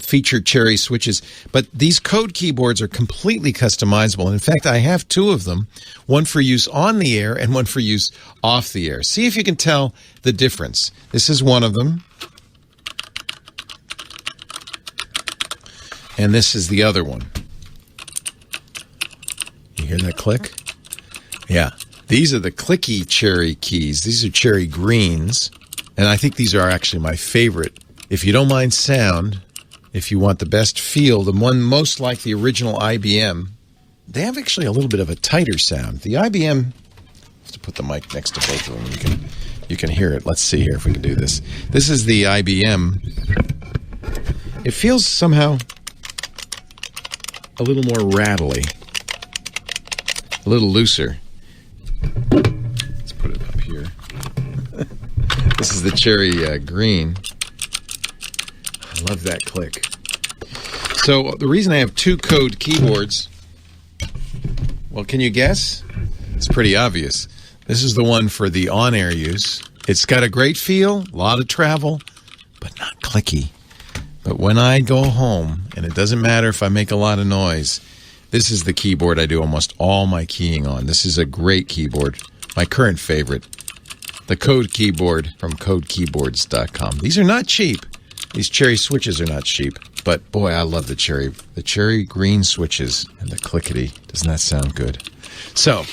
feature cherry switches, but these code keyboards are completely customizable. In fact, I have two of them, one for use on the air and one for use off the air. See if you can tell the difference. This is one of them, and this is the other one. You hear that click? Yeah. These are the clicky cherry keys. These are cherry greens, and I think these are actually my favorite. If you don't mind sound, if you want the best feel, the one most like the original IBM, they have actually a little bit of a tighter sound. The IBM, I have to put the mic next to both of them. You can hear it. Let's see here if we can do this. This is the IBM. It feels somehow a little more rattly, a little looser. Let's put it up here. This is the cherry green. I love that click. So the reason I have two code keyboards, well, can you guess? It's pretty obvious. This is the one for the on-air use. It's got a great feel, a lot of travel, but not clicky. But when I go home, and it doesn't matter if I make a lot of noise, this is the keyboard I do almost all my keying on. This is a great keyboard, my current favorite. The Code Keyboard from codekeyboards.com. These are not cheap. These cherry switches are not cheap, but boy, I love the cherry green switches and the clickety. Doesn't that sound good? So,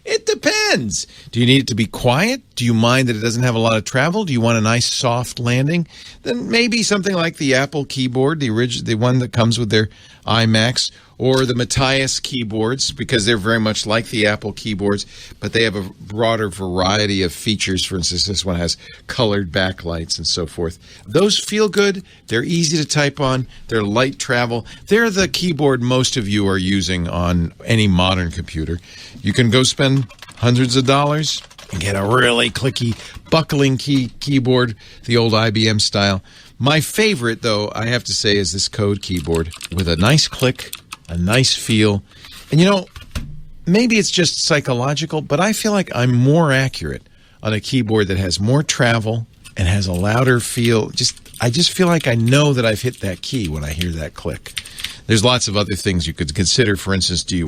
it depends. Do you need it to be quiet? Do you mind that it doesn't have a lot of travel? Do you want a nice soft landing? Then maybe something like the Apple keyboard, the one that comes with their iMacs, or the Matthias keyboards, because they're very much like the Apple keyboards, but they have a broader variety of features. For instance, this one has colored backlights and so forth. Those feel good. They're easy to type on. They're light travel. They're the keyboard most of you are using on any modern computer. You can go spend hundreds of dollars and get a really clicky buckling keyboard, the old IBM style. My favorite, though, I have to say, is this Code Keyboard with a nice click, a nice feel. And maybe it's just psychological, but I feel like I'm more accurate on a keyboard that has more travel and has a louder feel. I just feel like I know that I've hit that key when I hear that click. There's lots of other things you could consider. For instance, do you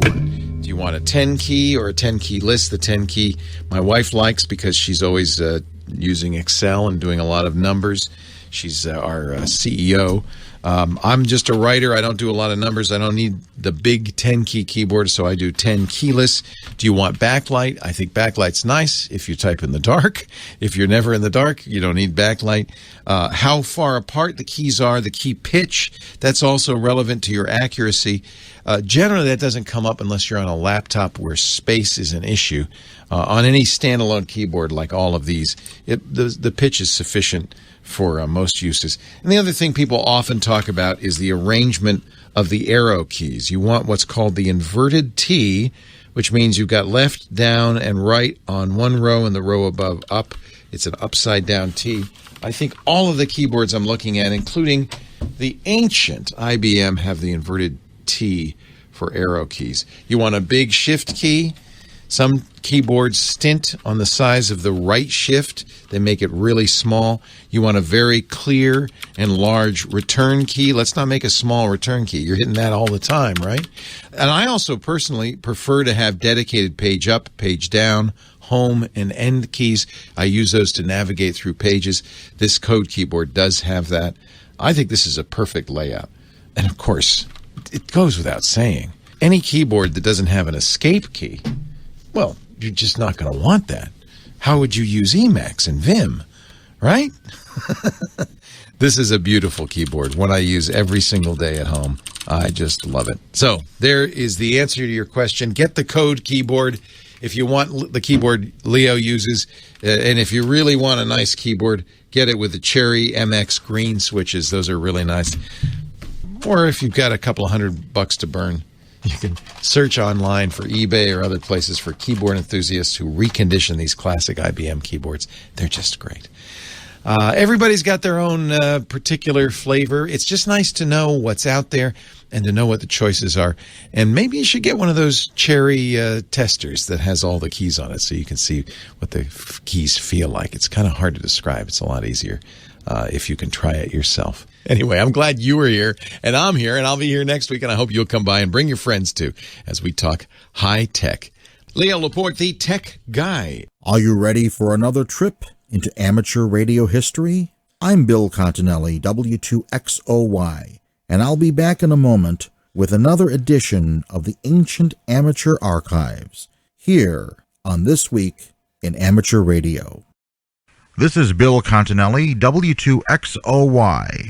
want a 10 key or a 10 key list? The 10 key my wife likes because she's always using Excel and doing a lot of numbers. She's our CEO. I'm just a writer. I don't do a lot of numbers. I don't need the big 10-key keyboard, so I do 10 keyless. Do you want backlight? I think backlight's nice if you type in the dark. If you're never in the dark, you don't need backlight. How far apart the keys are, the key pitch, that's also relevant to your accuracy. Generally, that doesn't come up unless you're on a laptop where space is an issue. On any standalone keyboard like all of these, the pitch is sufficient for most uses. And the other thing people often talk about is the arrangement of the arrow keys. You want what's called the inverted T, which means you've got left, down, and right on one row and the row above up. It's an upside down T. I think all of the keyboards I'm looking at, including the ancient IBM, have the inverted T for arrow keys. You want a big shift key. Some keyboards stint on the size of the right shift. They make it really small. You want a very clear and large return key. Let's not make a small return key. You're hitting that all the time, right? And I also personally prefer to have dedicated page up, page down, home, and end keys. I use those to navigate through pages. This Code keyboard does have that. I think this is a perfect layout. And of course, it goes without saying, any keyboard that doesn't have an escape key, well, you're just not going to want that. How would you use Emacs and Vim, right? This is a beautiful keyboard, one I use every single day at home. I just love it. So there is the answer to your question. Get the Code keyboard if you want the keyboard Leo uses. And if you really want a nice keyboard, get it with the Cherry MX green switches. Those are really nice. Or if you've got a couple of $100 to burn, you can search online for eBay or other places for keyboard enthusiasts who recondition these classic IBM keyboards. They're just great. Everybody's got their own particular flavor. It's just nice to know what's out there and to know what the choices are. And maybe you should get one of those Cherry testers that has all the keys on it so you can see what the keys feel like. It's kind of hard to describe. It's a lot easier if you can try it yourself. Anyway, I'm glad you were here, and I'm here, and I'll be here next week, and I hope you'll come by and bring your friends too as we talk high tech. Leo Laporte, the tech guy. Are you ready for another trip into amateur radio history? I'm Bill Continelli, W2XOY, and I'll be back in a moment with another edition of the Ancient Amateur Archives, here on This Week in Amateur Radio. This is Bill Continelli, W2XOY,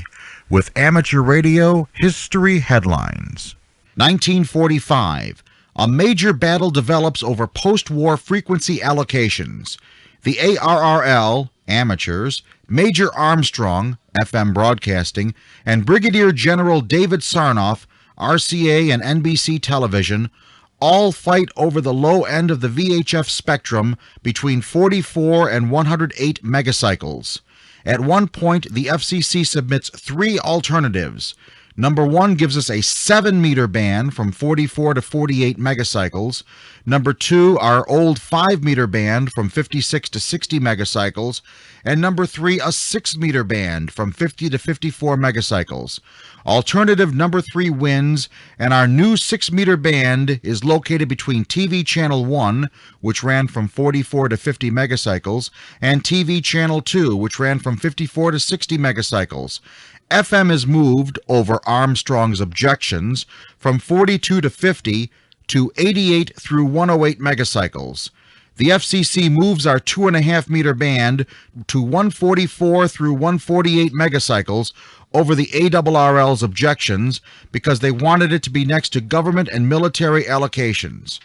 with Amateur Radio History Headlines. 1945. A major battle develops over post-war frequency allocations. The ARRL, amateurs, Major Armstrong, FM broadcasting, and Brigadier General David Sarnoff, RCA and NBC television, all fight over the low end of the VHF spectrum between 44 and 108 megacycles. At one point, the FCC submits 3 alternatives. Number 1 gives us a 7-meter band from 44 to 48 megacycles. Number 2, our old 5-meter band from 56 to 60 megacycles. And number 3, a 6-meter band from 50 to 54 megacycles. Alternative number 3 wins, and our new 6-meter band is located between TV Channel 1, which ran from 44 to 50 megacycles, and TV Channel 2, which ran from 54 to 60 megacycles. FM is moved, over Armstrong's objections, from 42 to 50 to 88 through 108 megacycles. The FCC moves our 2.5-meter band to 144 through 148 megacycles over the ARRL's objections because they wanted it to be next to government and military allocations.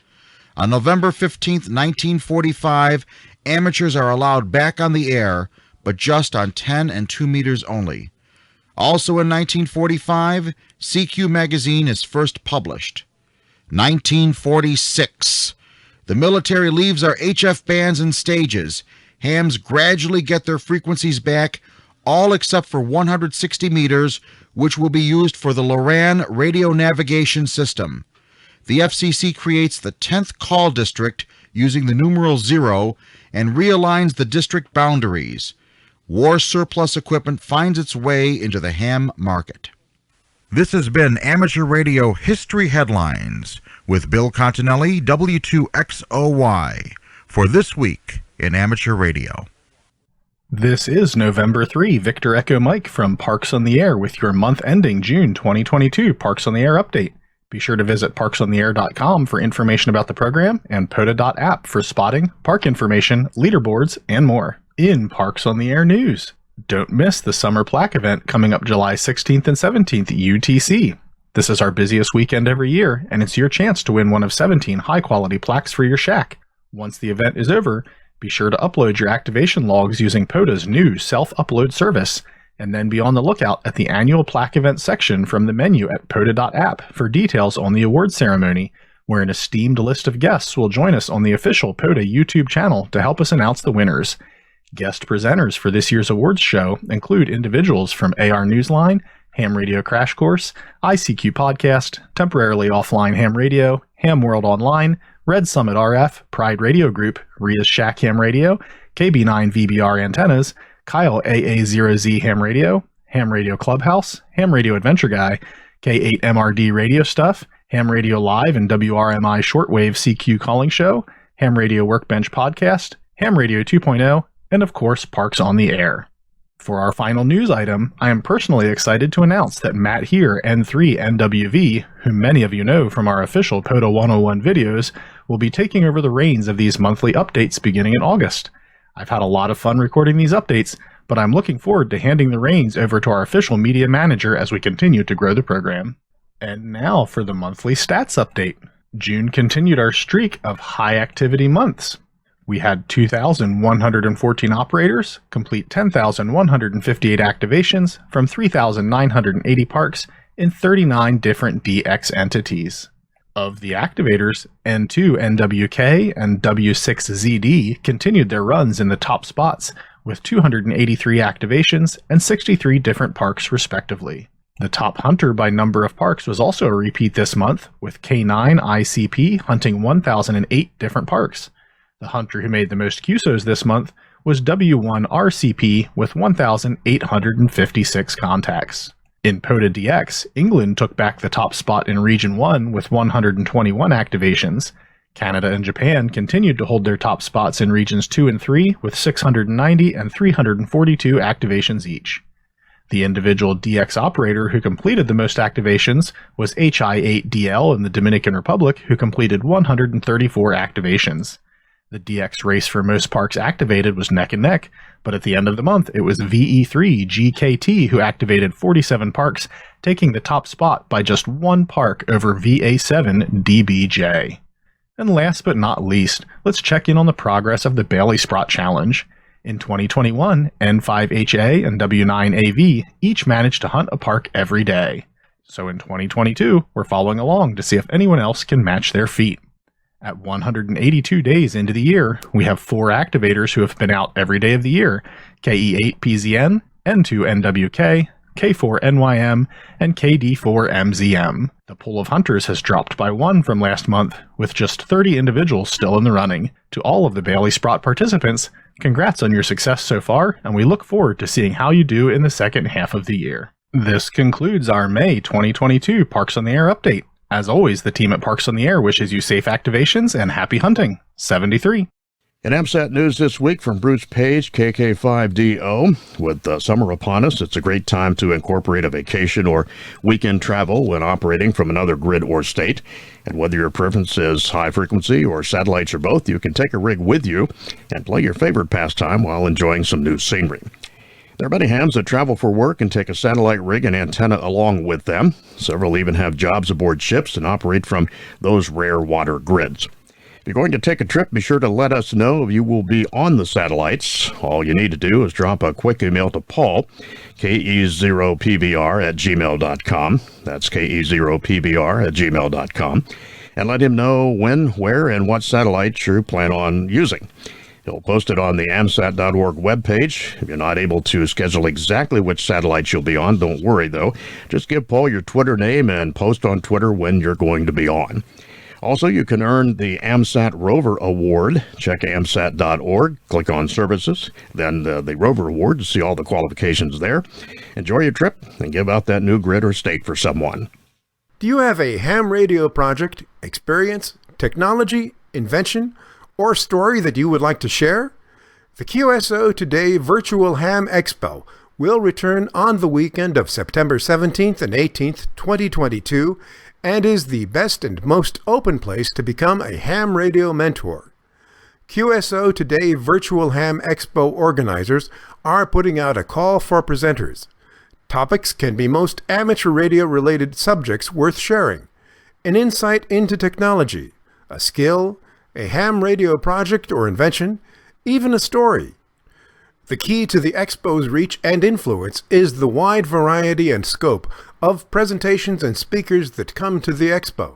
On November 15, 1945, amateurs are allowed back on the air, but just on 10 and 2 meters only. Also in 1945, CQ magazine is first published. 1946. The military leaves our HF bands and stages. Hams gradually get their frequencies back, all except for 160 meters, which will be used for the Loran radio navigation system. The FCC creates the 10th call district using the numeral 0 and realigns the district boundaries. War surplus equipment finds its way into the ham market. This has been Amateur Radio History Headlines with Bill Continelli, W2XOY, for This Week in Amateur Radio. This is November 3, Victor Echo Mike from Parks on the Air with your month ending June 2022 Parks on the Air update. Be sure to visit parksontheair.com for information about the program and POTA.app for spotting, park information, leaderboards, and more. In Parks on the Air news, don't miss the Summer Plaque event coming up July 16th and 17th at UTC. This is our busiest weekend every year, and it's your chance to win one of 17 high-quality plaques for your shack. Once the event is over, be sure to upload your activation logs using POTA's new self-upload service, and then be on the lookout at the annual plaque event section from the menu at pota.app for details on the awards ceremony, where an esteemed list of guests will join us on the official POTA YouTube channel to help us announce the winners. Guest presenters for this year's awards show include individuals from AR Newsline, Ham Radio Crash Course, ICQ Podcast, Temporarily Offline Ham Radio, Ham World Online, Red Summit RF, Pride Radio Group, Ria's Shack Ham Radio, KB9 VBR Antennas, Kyle AA0Z Ham Radio Clubhouse, Ham Radio Adventure Guy, K8MRD Radio Stuff, Ham Radio Live and WRMI Shortwave CQ Calling Show, Ham Radio Workbench Podcast, Ham Radio 2.0, and of course Parks on the Air. For our final news item, I am personally excited to announce that Matt here, N3NWV, whom many of you know from our official POTA 101 videos, will be taking over the reins of these monthly updates beginning in August. I've had a lot of fun recording these updates, but I'm looking forward to handing the reins over to our official media manager as we continue to grow the program. And now for the monthly stats update. June continued our streak of high activity months. We had 2,114 operators complete 10,158 activations from 3,980 parks in 39 different DX entities. Of the activators, N2NWK and W6ZD continued their runs in the top spots with 283 activations and 63 different parks respectively. The top hunter by number of parks was also a repeat this month, with K9ICP hunting 1,008 different parks. The hunter who made the most QSOs this month was W1RCP with 1,856 contacts. In POTA DX, England took back the top spot in Region 1 with 121 activations. Canada and Japan continued to hold their top spots in Regions 2 and 3 with 690 and 342 activations each. The individual DX operator who completed the most activations was HI8DL in the Dominican Republic, who completed 134 activations. The DX race for most parks activated was neck and neck, but at the end of the month it was VE3GKT who activated 47 parks, taking the top spot by just one park over VA7DBJ. And last but not least, let's check in on the progress of the Bailey Sprott Challenge. In 2021, N5HA and W9AV each managed to hunt a park every day. So in 2022, we're following along to see if anyone else can match their feat. At 182 days into the year, we have 4 activators who have been out every day of the year: KE8PZN, N2NWK, K4NYM, and KD4MZM. The pool of hunters has dropped by 1 from last month, with just 30 individuals still in the running. To all of the Bailey Sprott participants, congrats on your success so far, and we look forward to seeing how you do in the second half of the year. This concludes our May 2022 Parks on the Air update. As always, the team at Parks on the Air wishes you safe activations and happy hunting. 73. In AMSAT news this week from Bruce Page, KK5DO. With summer upon us, it's a great time to incorporate a vacation or weekend travel when operating from another grid or state. And whether your preference is high frequency or satellites or both, you can take a rig with you and play your favorite pastime while enjoying some new scenery. There are many hams that travel for work and take a satellite rig and antenna along with them. Several even have jobs aboard ships and operate from those rare water grids. If you're going to take a trip, be sure to let us know if you will be on the satellites. All you need to do is drop a quick email to Paul, ke0pbr@gmail.com. That's ke0pbr@gmail.com. And let him know when, where, and what satellites you plan on using. He'll post it on the amsat.org webpage. If you're not able to schedule exactly which satellites you'll be on, don't worry, though. Just give Paul your Twitter name and post on Twitter when you're going to be on. Also, you can earn the AMSAT Rover Award. Check amsat.org, click on Services, then the Rover Award to see all the qualifications there. Enjoy your trip and give out that new grid or state for someone. Do you have a ham radio project, experience, technology, invention, or story that you would like to share? The QSO Today Virtual Ham Expo will return on the weekend of September 17th and 18th, 2022, and is the best and most open place to become a ham radio mentor. QSO Today Virtual Ham Expo organizers are putting out a call for presenters. Topics can be most amateur radio-related subjects worth sharing: an insight into technology, a skill, a ham radio project or invention, even a story. The key to the Expo's reach and influence is the wide variety and scope of presentations and speakers that come to the Expo.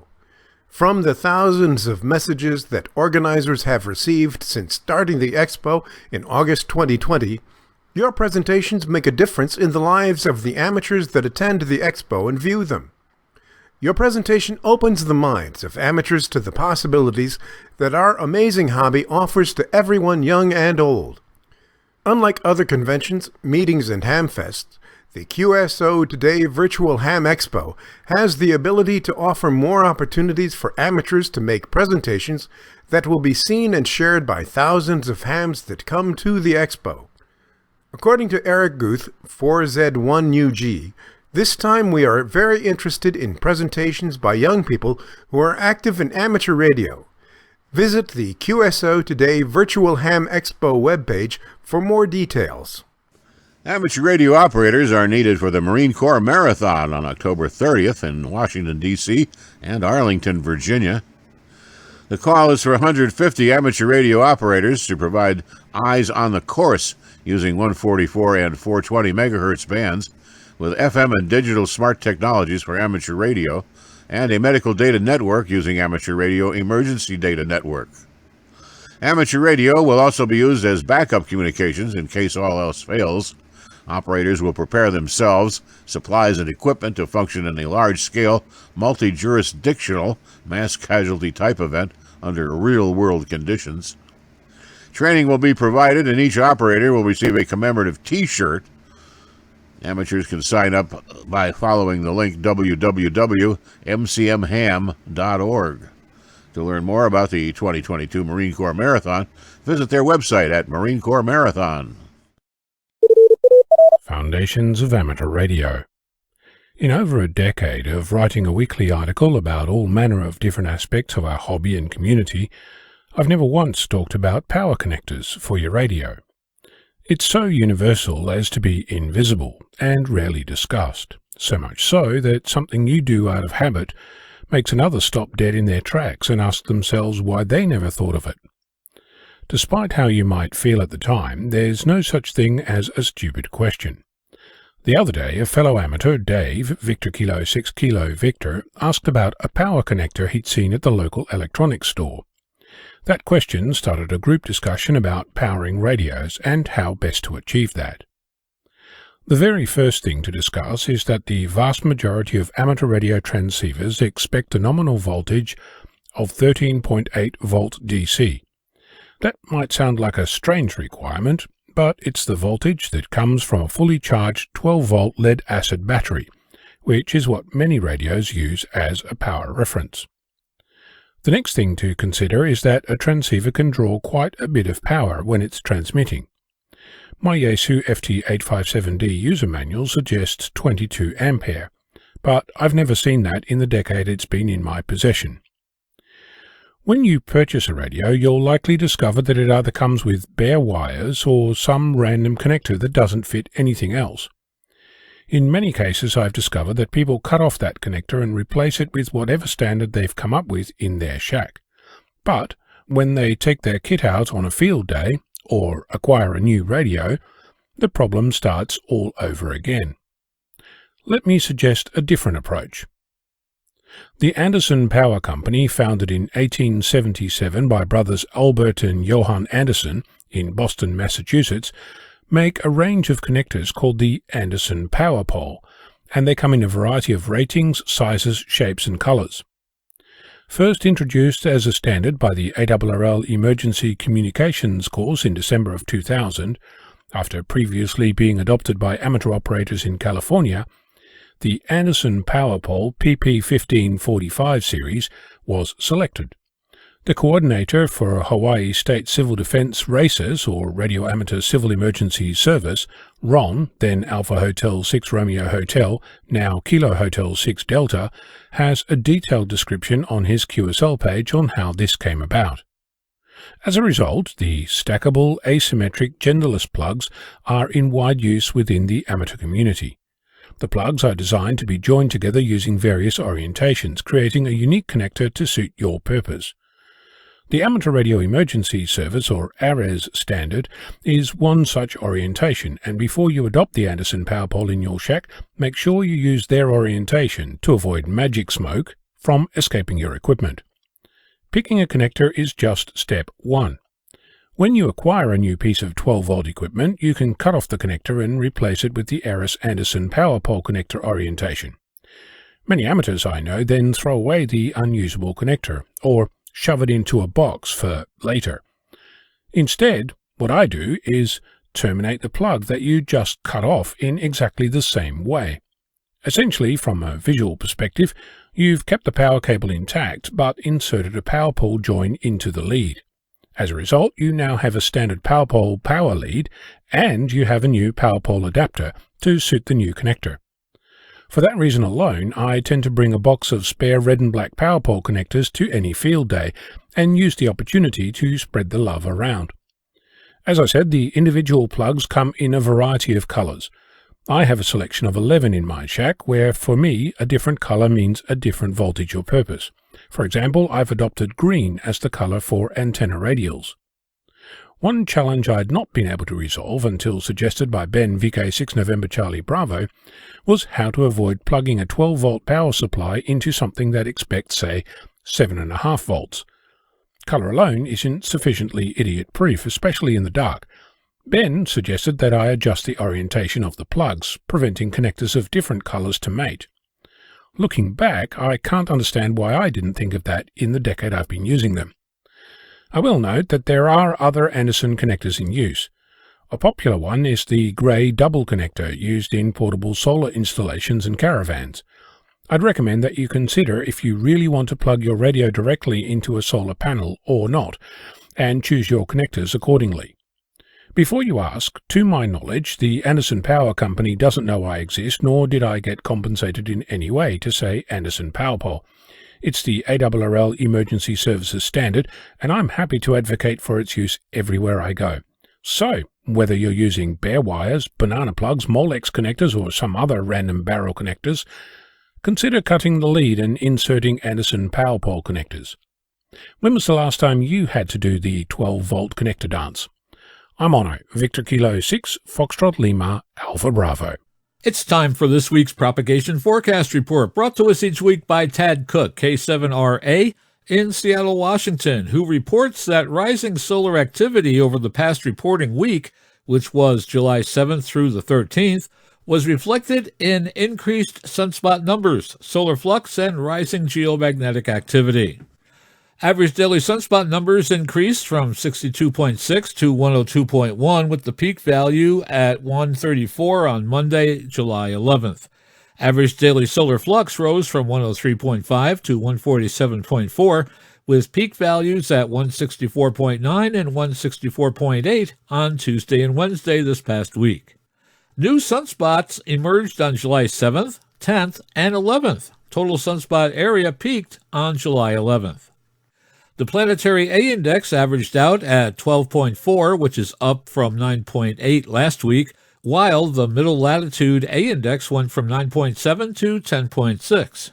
From the thousands of messages that organizers have received since starting the Expo in August 2020, your presentations make a difference in the lives of the amateurs that attend the Expo and view them. Your presentation opens the minds of amateurs to the possibilities that our amazing hobby offers to everyone young and old. Unlike other conventions, meetings, and hamfests, the QSO Today Virtual Ham Expo has the ability to offer more opportunities for amateurs to make presentations that will be seen and shared by thousands of hams that come to the Expo. According to Eric Guth, 4Z1UG, this time we are very interested in presentations by young people who are active in amateur radio. Visit the QSO Today Virtual Ham Expo webpage for more details. Amateur radio operators are needed for the Marine Corps Marathon on October 30th in Washington, D.C. and Arlington, Virginia. The call is for 150 amateur radio operators to provide eyes on the course using 144 and 420 megahertz bands with FM and digital smart technologies for amateur radio and a medical data network using amateur radio emergency data network. Amateur radio will also be used as backup communications in case all else fails. Operators will prepare themselves, supplies, and equipment to function in a large-scale, multi-jurisdictional, mass casualty type event under real-world conditions. Training will be provided, and each operator will receive a commemorative T-shirt. Amateurs can sign up by following the link www.mcmham.org. To learn more about the 2022 Marine Corps Marathon, visit their website at Marine Corps Marathon. Foundations of Amateur Radio. In over a decade of writing a weekly article about all manner of different aspects of our hobby and community, I've never once talked about power connectors for your radio. It's so universal as to be invisible and rarely discussed, so much so that something you do out of habit makes another stop dead in their tracks and ask themselves why they never thought of it. Despite how you might feel at the time, there's no such thing as a stupid question. The other day, a fellow amateur, Dave, Victor Kilo 6 Kilo Victor, asked about a power connector he'd seen at the local electronics store. That question started a group discussion about powering radios and how best to achieve that. The very first thing to discuss is that the vast majority of amateur radio transceivers expect a nominal voltage of 13.8 volt DC. That might sound like a strange requirement, but it's the voltage that comes from a fully charged 12-volt lead-acid battery, which is what many radios use as a power reference. The next thing to consider is that a transceiver can draw quite a bit of power when it's transmitting. My Yaesu FT857D user manual suggests 22 ampere, but I've never seen that in the decade it's been in my possession. When you purchase a radio, you'll likely discover that it either comes with bare wires or some random connector that doesn't fit anything else. In many cases, I've discovered that people cut off that connector and replace it with whatever standard they've come up with in their shack. But when they take their kit out on a field day, or acquire a new radio, the problem starts all over again. Let me suggest a different approach. The Anderson Power Company, founded in 1877 by brothers Albert and Johann Anderson in Boston, Massachusetts, make a range of connectors called the Anderson Power Pole, and they come in a variety of ratings, sizes, shapes, and colors. First introduced as a standard by the ARRL Emergency Communications course in December of 2000, after previously being adopted by amateur operators in California, the Anderson Power Pole PP1545 series was selected. The coordinator for Hawaii State Civil Defense Racers, or Radio Amateur Civil Emergency Service, Ron, then Alpha Hotel 6 Romeo Hotel, now Kilo Hotel 6 Delta, has a detailed description on his QSL page on how this came about. As a result, the stackable, asymmetric, genderless plugs are in wide use within the amateur community. The plugs are designed to be joined together using various orientations, creating a unique connector to suit your purpose. The Amateur Radio Emergency Service, or ARRS standard, is one such orientation, and before you adopt the Anderson power pole in your shack, make sure you use their orientation to avoid magic smoke from escaping your equipment. Picking a connector is just step 1. When you acquire a new piece of 12-volt equipment, you can cut off the connector and replace it with the ARRS Anderson power pole connector orientation. Many amateurs I know then throw away the unusable connector, or shove it into a box for later. Instead, what I do is terminate the plug that you just cut off in exactly the same way. Essentially, from a visual perspective, you've kept the power cable intact but inserted a power pole join into the lead. As a result, you now have a standard power pole power lead, and you have a new power pole adapter to suit the new connector. For that reason alone, I tend to bring a box of spare red and black power pole connectors to any field day, and use the opportunity to spread the love around. As I said, the individual plugs come in a variety of colours. I have a selection of 11 in my shack, where for me a different colour means a different voltage or purpose. For example, I've adopted green as the colour for antenna radials. One challenge I had not been able to resolve until suggested by Ben VK6 November Charlie Bravo was how to avoid plugging a 12-volt power supply into something that expects, say, 7.5 volts. Colour alone isn't sufficiently idiot-proof, especially in the dark. Ben suggested that I adjust the orientation of the plugs, preventing connectors of different colours to mate. Looking back, I can't understand why I didn't think of that in the decade I've been using them. I will note that there are other Anderson connectors in use. A popular one is the grey double connector used in portable solar installations and caravans. I'd recommend that you consider if you really want to plug your radio directly into a solar panel or not, and choose your connectors accordingly. Before you ask, to my knowledge, the Anderson Power Company doesn't know I exist, nor did I get compensated in any way to say Anderson Power Pole. It's the ARRL Emergency Services Standard, and I'm happy to advocate for its use everywhere I go. So, whether you're using bare wires, banana plugs, Molex connectors, or some other random barrel connectors, consider cutting the lead and inserting Anderson Power Pole connectors. When was the last time you had to do the 12-volt connector dance? I'm Ono, Victor Kilo 6, Foxtrot Lima, Alpha Bravo. It's time for this week's Propagation Forecast Report, brought to us each week by Tad Cook, K7RA, in Seattle, Washington, who reports that rising solar activity over the past reporting week, which was July 7th through the 13th, was reflected in increased sunspot numbers, solar flux, and rising geomagnetic activity. Average daily sunspot numbers increased from 62.6 to 102.1, with the peak value at 134 on Monday, July 11th. Average daily solar flux rose from 103.5 to 147.4, with peak values at 164.9 and 164.8 on Tuesday and Wednesday this past week. New sunspots emerged on July 7th, 10th, and 11th. Total sunspot area peaked on July 11th. The planetary A index averaged out at 12.4, which is up from 9.8 last week, while the middle latitude A index went from 9.7 to 10.6.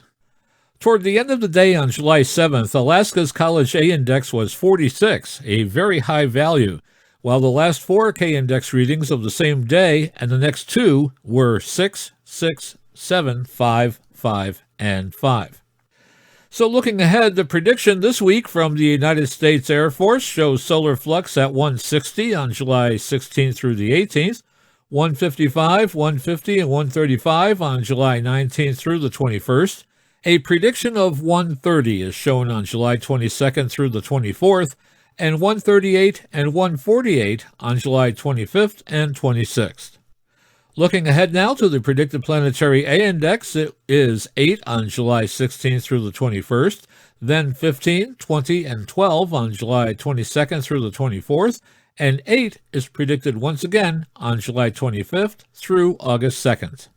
Toward the end of the day on July 7th, Alaska's College A index was 46, a very high value, while the last 4 K index readings of the same day and the next 2 were 6, 6, 7, 5, 5, and 5. So looking ahead, the prediction this week from the United States Air Force shows solar flux at 160 on July 16th through the 18th, 155, 150, and 135 on July 19th through the 21st. A prediction of 130 is shown on July 22nd through the 24th, and 138 and 148 on July 25th and 26th. Looking ahead now to the predicted planetary A index, it is 8 on July 16th through the 21st, then 15, 20, and 12 on July 22nd through the 24th, and 8 is predicted once again on July 25th through August 2nd.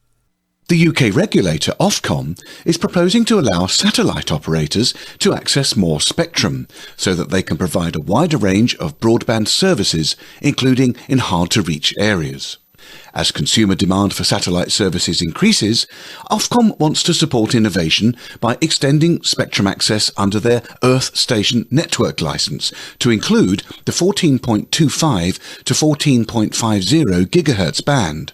The UK regulator, Ofcom, is proposing to allow satellite operators to access more spectrum so that they can provide a wider range of broadband services, including in hard-to-reach areas. As consumer demand for satellite services increases, Ofcom wants to support innovation by extending spectrum access under their Earth Station Network license to include the 14.25 to 14.50 GHz band.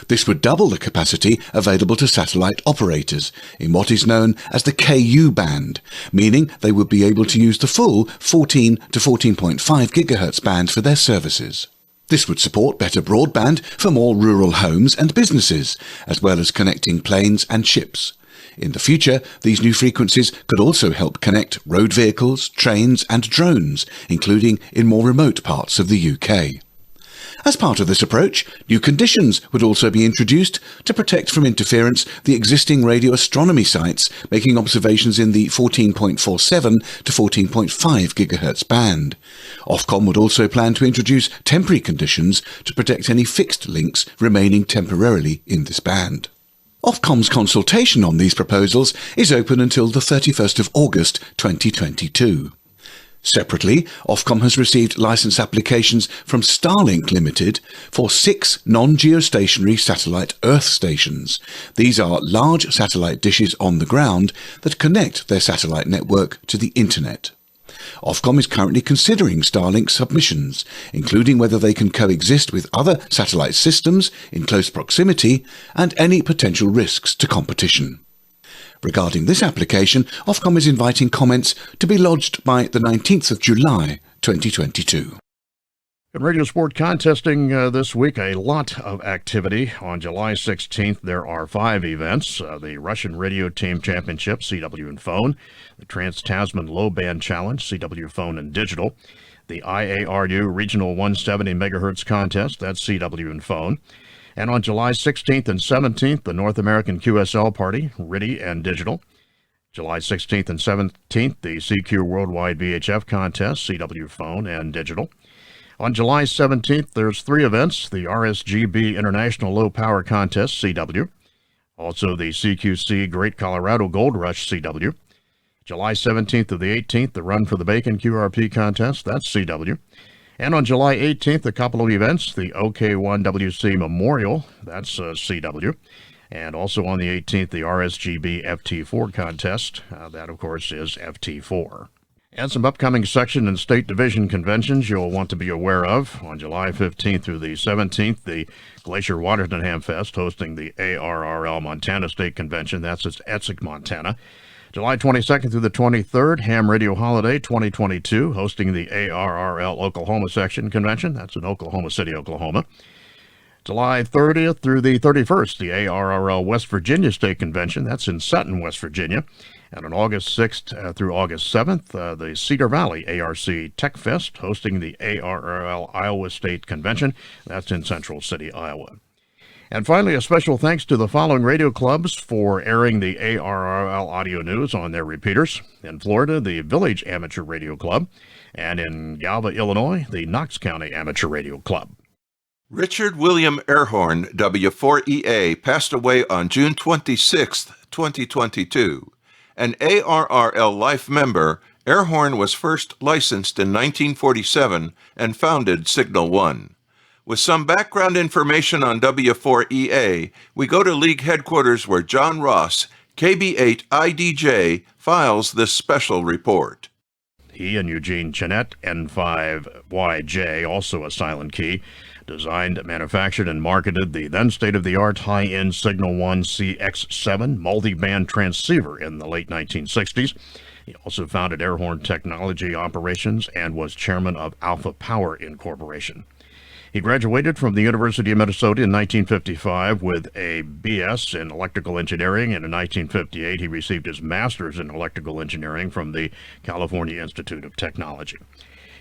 This would double the capacity available to satellite operators in what is known as the KU band, meaning they would be able to use the full 14 to 14.5 GHz band for their services. This would support better broadband for more rural homes and businesses, as well as connecting planes and ships. In the future, these new frequencies could also help connect road vehicles, trains and drones, including in more remote parts of the UK. As part of this approach, new conditions would also be introduced to protect from interference the existing radio astronomy sites making observations in the 14.47 to 14.5 GHz band. Ofcom would also plan to introduce temporary conditions to protect any fixed links remaining temporarily in this band. Ofcom's consultation on these proposals is open until the 31st of August 2022. Separately, Ofcom has received licence applications from Starlink Limited for 6 non-geostationary satellite Earth stations. These are large satellite dishes on the ground that connect their satellite network to the Internet. Ofcom is currently considering Starlink submissions, including whether they can coexist with other satellite systems in close proximity and any potential risks to competition. Regarding this application, Ofcom is inviting comments to be lodged by the 19th of July 2022. In radio sport contesting this week, a lot of activity. On July 16th, there are 5 events. The Russian Radio Team Championship, CW and Phone. The Trans-Tasman Low Band Challenge, CW Phone and Digital. The IARU Regional 170 MHz Contest, that's CW and Phone. And on July 16th and 17th, the North American QSL Party, RIDI and Digital. July 16th and 17th, the CQ Worldwide VHF Contest, CW Phone and Digital. On July 17th, there's 3 events, the RSGB International Low Power Contest, CW. Also the CQC Great Colorado Gold Rush, CW. July 17th to the 18th, the Run for the Bacon QRP Contest, that's CW. And on July 18th, a couple of events, the OK1WC Memorial, that's CW. And also on the 18th, the RSGB FT4 contest, that of course is FT4. And some upcoming section and state division conventions you'll want to be aware of. On July 15th through the 17th, the Glacier Waterton Ham Fest hosting the ARRL Montana State Convention, that's at Etzig, Montana. July 22nd through the 23rd, Ham Radio Holiday 2022, hosting the ARRL Oklahoma Section Convention. That's in Oklahoma City, Oklahoma. July 30th through the 31st, the ARRL West Virginia State Convention. That's in Sutton, West Virginia. And on August 6th through August 7th, the Cedar Valley ARC Tech Fest, hosting the ARRL Iowa State Convention. That's in Central City, Iowa. And finally, a special thanks to the following radio clubs for airing the ARRL audio news on their repeaters. In Florida, the Village Amateur Radio Club, and in Galva, Illinois, the Knox County Amateur Radio Club. Richard William Airhorn, W4EA, passed away on June 26, 2022. An ARRL Life member, Airhorn was first licensed in 1947 and founded Signal One. With some background information on W4EA, we go to League headquarters where John Ross, KB8IDJ, files this special report. He and Eugene Chenette, N5YJ, also a silent key, designed, manufactured, and marketed the then state-of-the-art high-end Signal One CX7 multi-band transceiver in the late 1960s. He also founded Airhorn Technology Operations and was chairman of Alpha Power Incorporation. He graduated from the University of Minnesota in 1955 with a BS in electrical engineering, and in 1958 he received his master's in electrical engineering from the California Institute of Technology.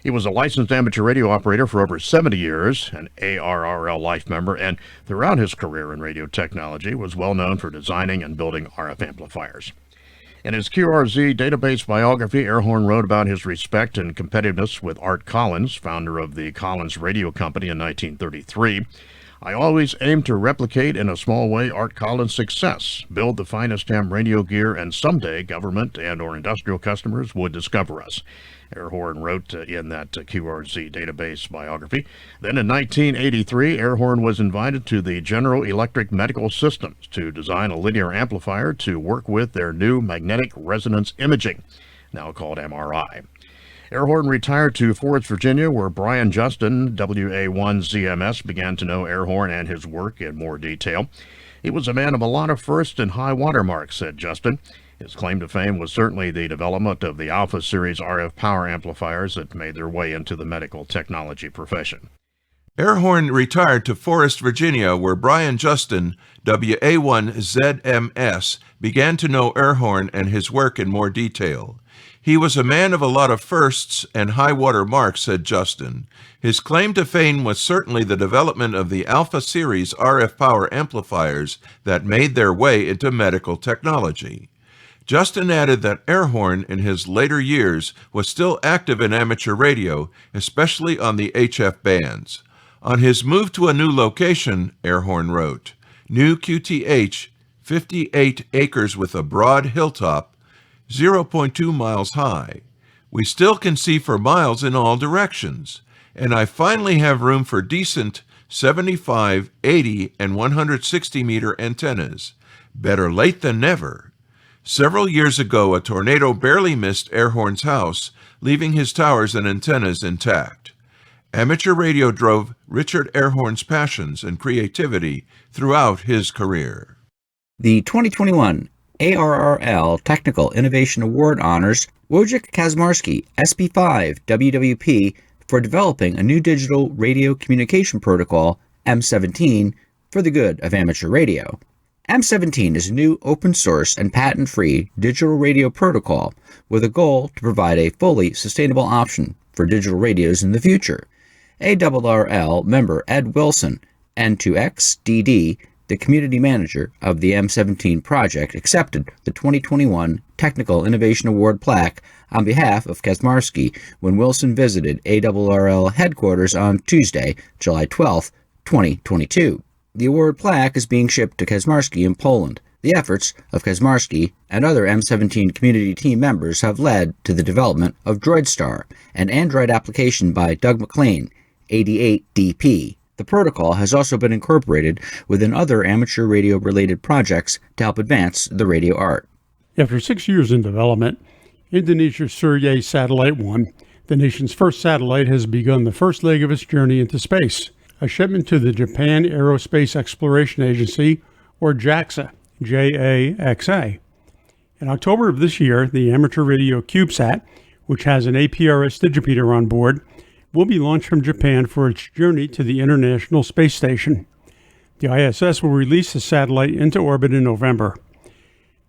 He was a licensed amateur radio operator for over 70 years, an ARRL Life member, and throughout his career in radio technology was well known for designing and building RF amplifiers. In his QRZ database biography, Airhorn wrote about his respect and competitiveness with Art Collins, founder of the Collins Radio Company in 1933. I always aim to replicate in a small way Art Collins' success, build the finest ham radio gear, and someday government and or industrial customers would discover us. Airhorn wrote in that QRZ database biography. Then in 1983, Airhorn was invited to the General Electric Medical Systems to design a linear amplifier to work with their new magnetic resonance imaging, now called MRI. Airhorn retired to Forest, Virginia, where Brian Justin, WA1ZMS, began to know Airhorn and his work in more detail. He was a man of a lot of firsts and high watermarks, said Justin. His claim to fame was certainly the development of the Alpha Series RF power amplifiers that made their way into the medical technology profession. Airhorn retired to Forest, Virginia, where Brian Justin, WA1ZMS, began to know Airhorn and his work in more detail. He was a man of a lot of firsts and high water marks, said Justin. His claim to fame was certainly the development of the Alpha Series RF power amplifiers that made their way into medical technology. Justin added that Airhorn in his later years was still active in amateur radio, especially on the HF bands. On his move to a new location, Airhorn wrote, "New QTH, 58 acres with a broad hilltop, 0.2 miles high. We still can see for miles in all directions, and I finally have room for decent 75, 80, and 160 meter antennas. Better late than never." Several years ago, a tornado barely missed Airhorn's house, leaving his towers and antennas intact. Amateur radio drove Richard Airhorn's passions and creativity throughout his career. The 2021 ARRL Technical Innovation Award honors Wojciech Kaczmarski, SP5 WWP, for developing a new digital radio communication protocol, M17, for the good of amateur radio. M17 is a new open-source and patent-free digital radio protocol with a goal to provide a fully sustainable option for digital radios in the future. ARRL member Ed Wilson, N2XDD, the community manager of the M17 project, accepted the 2021 Technical Innovation Award plaque on behalf of Kaczmarski when Wilson visited ARRL headquarters on Tuesday, July 12, 2022. The award plaque is being shipped to Kaczmarski in Poland. The efforts of Kaczmarski and other M17 community team members have led to the development of DroidStar, an Android application by Doug McLean, 88DP. The protocol has also been incorporated within other amateur radio-related projects to help advance the radio art. After 6 years in development, Indonesia's Surya Satellite 1, the nation's first satellite, has begun the first leg of its journey into space, a shipment to the Japan Aerospace Exploration Agency, or JAXA, JAXA. In October of this year, the amateur radio CubeSat, which has an APRS digipeater on board, will be launched from Japan for its journey to the International Space Station. The ISS will release the satellite into orbit in November.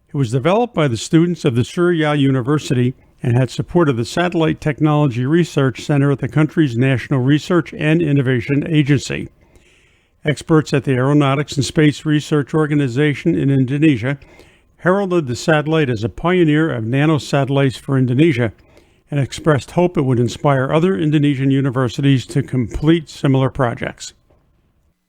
It was developed by the students of the Surya University and had support of the Satellite Technology Research Center at the country's National Research and Innovation Agency. Experts at the Aeronautics and Space Research Organization in Indonesia heralded the satellite as a pioneer of nanosatellites for Indonesia, and expressed hope it would inspire other Indonesian universities to complete similar projects.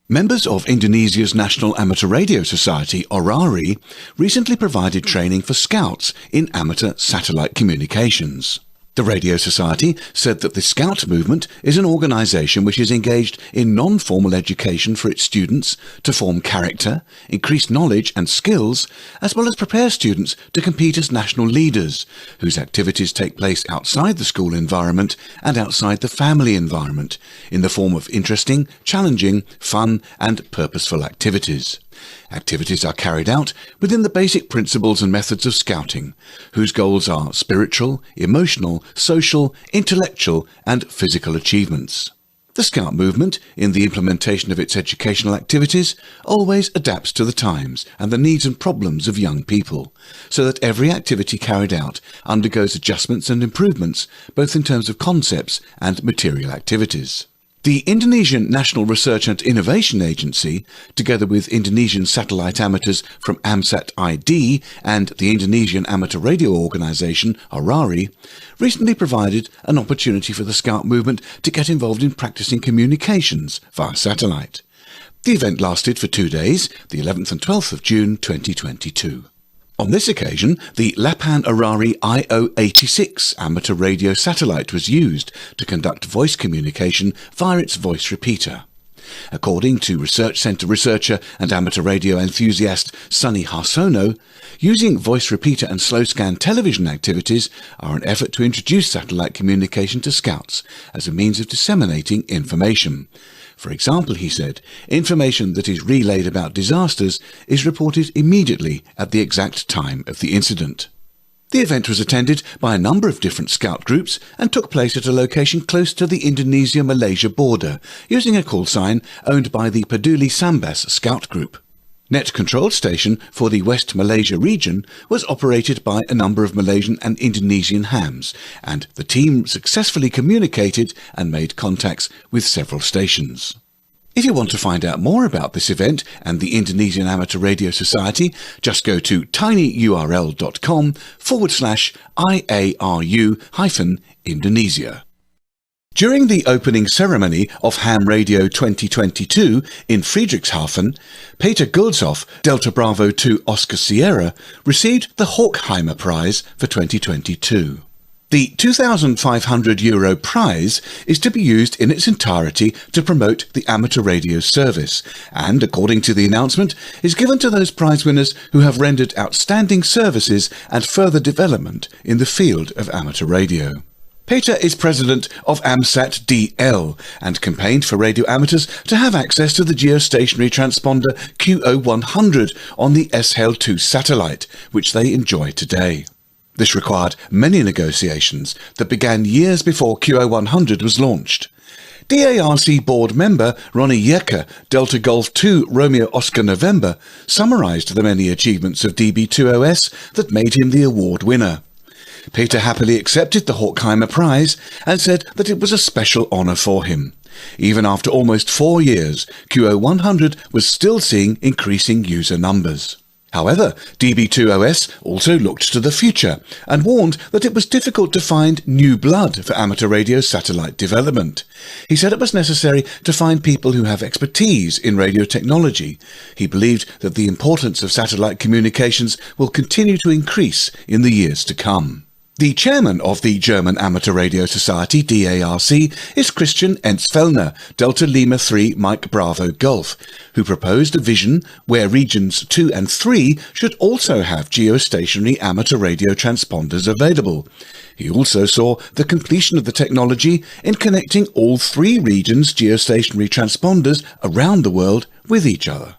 Members of Indonesia's National Amateur Radio Society, ARRL, recently provided training for scouts in amateur satellite communications. The Radio Society said that the Scout movement is an organisation which is engaged in non-formal education for its students to form character, increase knowledge and skills, as well as prepare students to compete as national leaders, whose activities take place outside the school environment and outside the family environment, in the form of interesting, challenging, fun and purposeful activities. Activities are carried out within the basic principles and methods of Scouting, whose goals are spiritual, emotional, social, intellectual, and physical achievements. The Scout movement, in the implementation of its educational activities, always adapts to the times and the needs and problems of young people, so that every activity carried out undergoes adjustments and improvements, both in terms of concepts and material activities. The Indonesian National Research and Innovation Agency, together with Indonesian satellite amateurs from AMSAT ID and the Indonesian Amateur Radio Organisation, ARRL, recently provided an opportunity for the Scout movement to get involved in practicing communications via satellite. The event lasted for 2 days, the 11th and 12th of June 2022. On this occasion, the Lapan Arari IO-86 amateur radio satellite was used to conduct voice communication via its voice repeater. According to Research Centre researcher and amateur radio enthusiast Sunny Harsono, using voice repeater and slow scan television activities are an effort to introduce satellite communication to scouts as a means of disseminating information. For example, he said, information that is relayed about disasters is reported immediately at the exact time of the incident. The event was attended by a number of different scout groups and took place at a location close to the Indonesia-Malaysia border, using a call sign owned by the Peduli Sambas Scout Group. Net control station for the West Malaysia region was operated by a number of Malaysian and Indonesian hams, and the team successfully communicated and made contacts with several stations. If you want to find out more about this event and the Indonesian Amateur Radio Society, just go to tinyurl.com/IARU-Indonesia. During the opening ceremony of Ham Radio 2022 in Friedrichshafen, Peter Guldshoff, Delta Bravo 2 Oscar Sierra, received the Horkheimer Prize for 2022. The €2,500 prize is to be used in its entirety to promote the amateur radio service, and, according to the announcement, is given to those prize winners who have rendered outstanding services and further development in the field of amateur radio. Peter is president of AMSAT DL and campaigned for radio amateurs to have access to the geostationary transponder QO100 on the SHAL-2 satellite, which they enjoy today. This required many negotiations that began years before QO100 was launched. DARC board member Ronnie Yecker, Delta Golf 2 Romeo Oscar November, summarised the many achievements of DB2OS that made him the award winner. Peter happily accepted the Horkheimer Prize and said that it was a special honour for him. Even after almost 4 years, QO100 was still seeing increasing user numbers. However, DB2OS also looked to the future and warned that it was difficult to find new blood for amateur radio satellite development. He said it was necessary to find people who have expertise in radio technology. He believed that the importance of satellite communications will continue to increase in the years to come. The chairman of the German Amateur Radio Society, DARC, is Christian Enzfellner, Delta Lima 3 Mike Bravo Golf, who proposed a vision where regions 2 and 3 should also have geostationary amateur radio transponders available. He also saw the completion of the technology in connecting all 3 regions' geostationary transponders around the world with each other.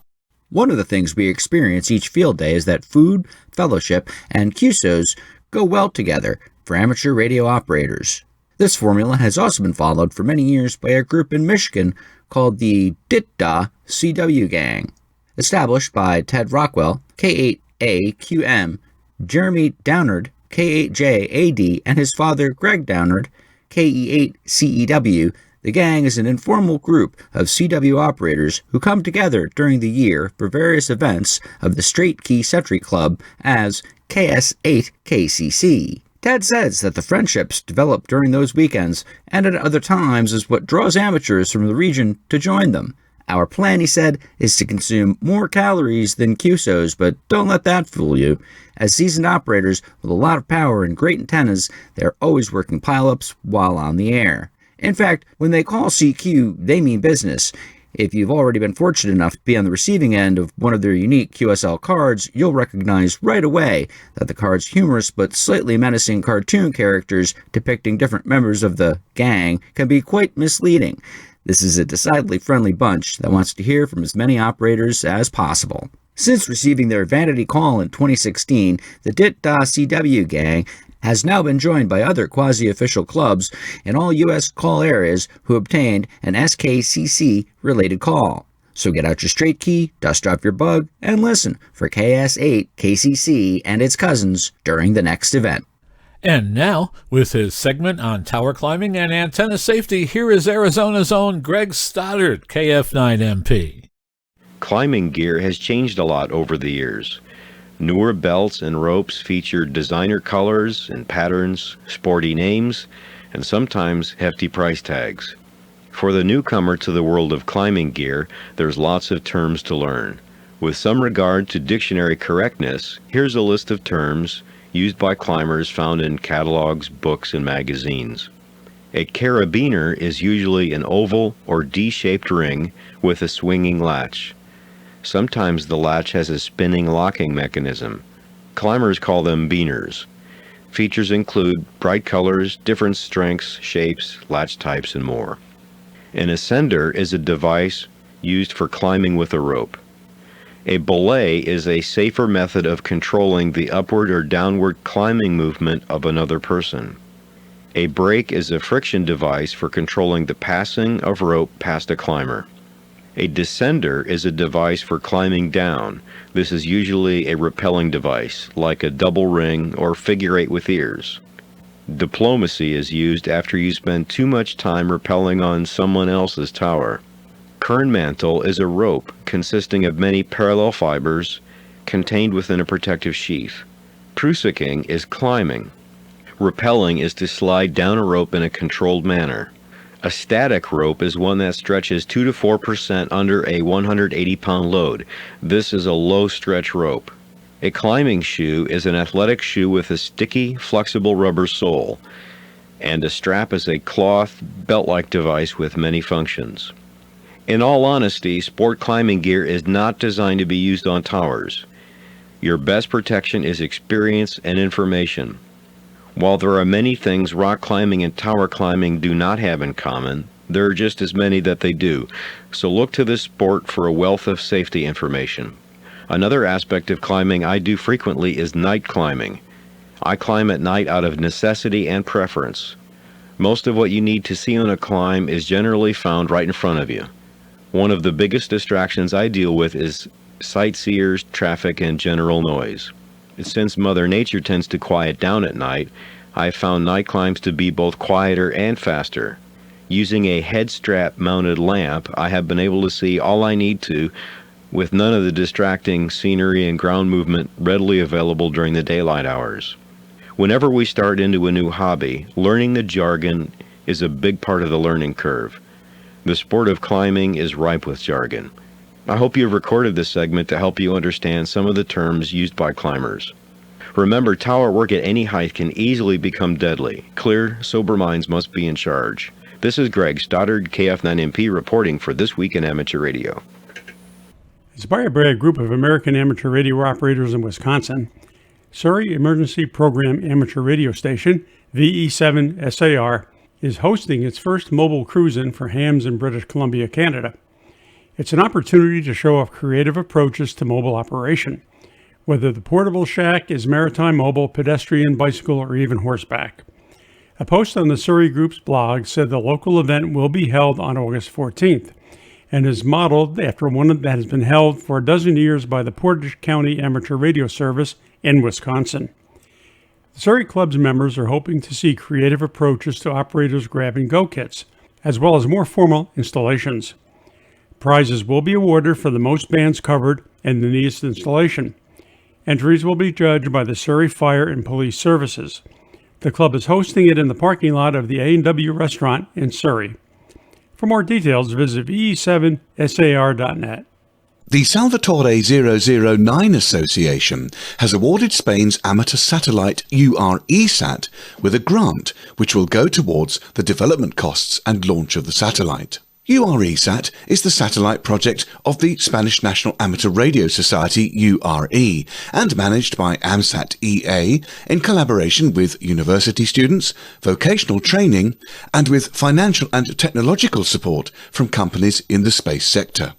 One of the things we experience each field day is that food, fellowship, and QSOs go well together for amateur radio operators. This formula has also been followed for many years by a group in Michigan called the DITDA CW Gang. Established by Ted Rockwell, K8AQM, Jeremy Downard, K8JAD, and his father Greg Downard, KE8CEW, the gang is an informal group of CW operators who come together during the year for various events of the Straight Key Sentry Club as KS8KCC. Ted says that the friendships developed during those weekends and at other times is what draws amateurs from the region to join them. Our plan, he said, is to consume more calories than QSOs, but don't let that fool you. As seasoned operators with a lot of power and great antennas, they're always working pileups while on the air. In fact, when they call CQ, they mean business. If you've already been fortunate enough to be on the receiving end of one of their unique QSL cards, you'll recognize right away that the card's humorous but slightly menacing cartoon characters depicting different members of the gang can be quite misleading. This is a decidedly friendly bunch that wants to hear from as many operators as possible. Since receiving their vanity call in 2016, the DITDA CW gang has now been joined by other quasi-official clubs in all U.S. call areas who obtained an SKCC-related call. So get out your straight key, dust off your bug, and listen for KS8 KCC and its cousins during the next event. And now, with his segment on tower climbing and antenna safety, here is Arizona's own Greg Stoddard, KF9MP. Climbing gear has changed a lot over the years. Newer belts and ropes feature designer colors and patterns, sporty names, and sometimes hefty price tags. For the newcomer to the world of climbing gear, there's lots of terms to learn. With some regard to dictionary correctness, here's a list of terms used by climbers found in catalogs, books, and magazines. A carabiner is usually an oval or D-shaped ring with a swinging latch. Sometimes the latch has a spinning locking mechanism. Climbers call them beaners. Features include bright colors, different strengths, shapes, latch types, and more. An ascender is a device used for climbing with a rope. A belay is a safer method of controlling the upward or downward climbing movement of another person. A brake is a friction device for controlling the passing of rope past a climber. A descender is a device for climbing down. This is usually a rappelling device, like a double ring or figure eight with ears. Diplomacy is used after you spend too much time rappelling on someone else's tower. Kern mantle is a rope consisting of many parallel fibers contained within a protective sheath. Prusicking is climbing. Rappelling is to slide down a rope in a controlled manner. A static rope is one that stretches 2 to 4% under a 180-pound load. This is a low stretch rope. A climbing shoe is an athletic shoe with a sticky, flexible rubber sole, and a strap is a cloth, belt-like device with many functions. In all honesty, sport climbing gear is not designed to be used on towers. Your best protection is experience and information. While there are many things rock climbing and tower climbing do not have in common, there are just as many that they do, so look to this sport for a wealth of safety information. Another aspect of climbing I do frequently is night climbing. I climb at night out of necessity and preference. Most of what you need to see on a climb is generally found right in front of you. One of the biggest distractions I deal with is sightseers, traffic, and general noise. Since Mother Nature tends to quiet down at night, I found night climbs to be both quieter and faster. Using a head strap mounted lamp, I have been able to see all I need to, with none of the distracting scenery and ground movement readily available during the daylight hours. Whenever we start into a new hobby, learning the jargon is a big part of the learning curve. The sport of climbing is ripe with jargon. I hope you've recorded this segment to help you understand some of the terms used by climbers. Remember, tower work at any height can easily become deadly. Clear, sober minds must be in charge. This is Greg Stoddard, KF9MP, reporting for This Week in Amateur Radio. Inspired by a group of American amateur radio operators in Wisconsin, Surrey Emergency Program Amateur Radio Station, VE7SAR, is hosting its first mobile cruise-in for hams in British Columbia, Canada. It's an opportunity to show off creative approaches to mobile operation, whether the portable shack is maritime mobile, pedestrian, bicycle, or even horseback. A post on the Surrey Group's blog said the local event will be held on August 14th and is modeled after one that has been held for a dozen years by the Portage County Amateur Radio Service in Wisconsin. The Surrey Club's members are hoping to see creative approaches to operators' grab-and-go kits, as well as more formal installations. Prizes will be awarded for the most bands covered and the neatest installation. Entries will be judged by the Surrey Fire and Police Services. The club is hosting it in the parking lot of the A&W restaurant in Surrey. For more details, visit ve7sar.net. The Salvatore 009 Association has awarded Spain's amateur satellite URESat with a grant which will go towards the development costs and launch of the satellite. URESat is the satellite project of the Spanish National Amateur Radio Society, URE, and managed by AMSAT EA in collaboration with university students, vocational training, and with financial and technological support from companies in the space sector.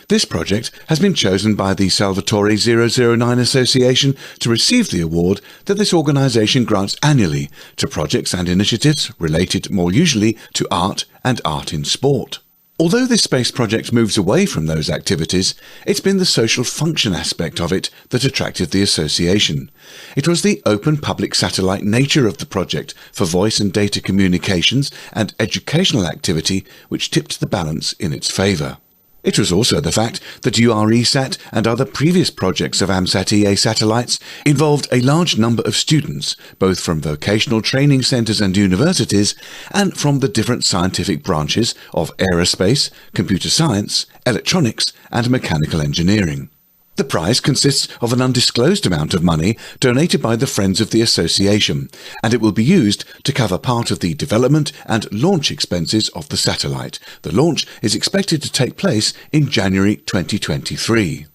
This project has been chosen by the Salvatore 009 Association to receive the award that this organisation grants annually to projects and initiatives related more usually to art and art in sport. Although this space project moves away from those activities, it's been the social function aspect of it that attracted the association. It was the open public satellite nature of the project for voice and data communications and educational activity which tipped the balance in its favour. It was also the fact that URESat and other previous projects of AMSAT-EA satellites involved a large number of students, both from vocational training centres and universities, and from the different scientific branches of aerospace, computer science, electronics, and mechanical engineering. The prize consists of an undisclosed amount of money donated by the Friends of the Association, and it will be used to cover part of the development and launch expenses of the satellite. The launch is expected to take place in January 2023.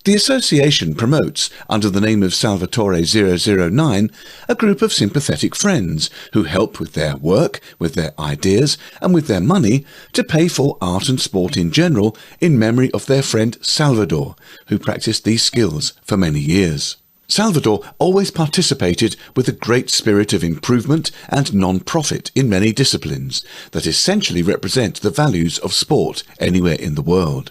The association promotes, under the name of Salvatore 009, a group of sympathetic friends who help with their work, with their ideas, and with their money to pay for art and sport in general in memory of their friend Salvador, who practiced these skills for many years. Salvador always participated with a great spirit of improvement and non-profit in many disciplines that essentially represent the values of sport anywhere in the world.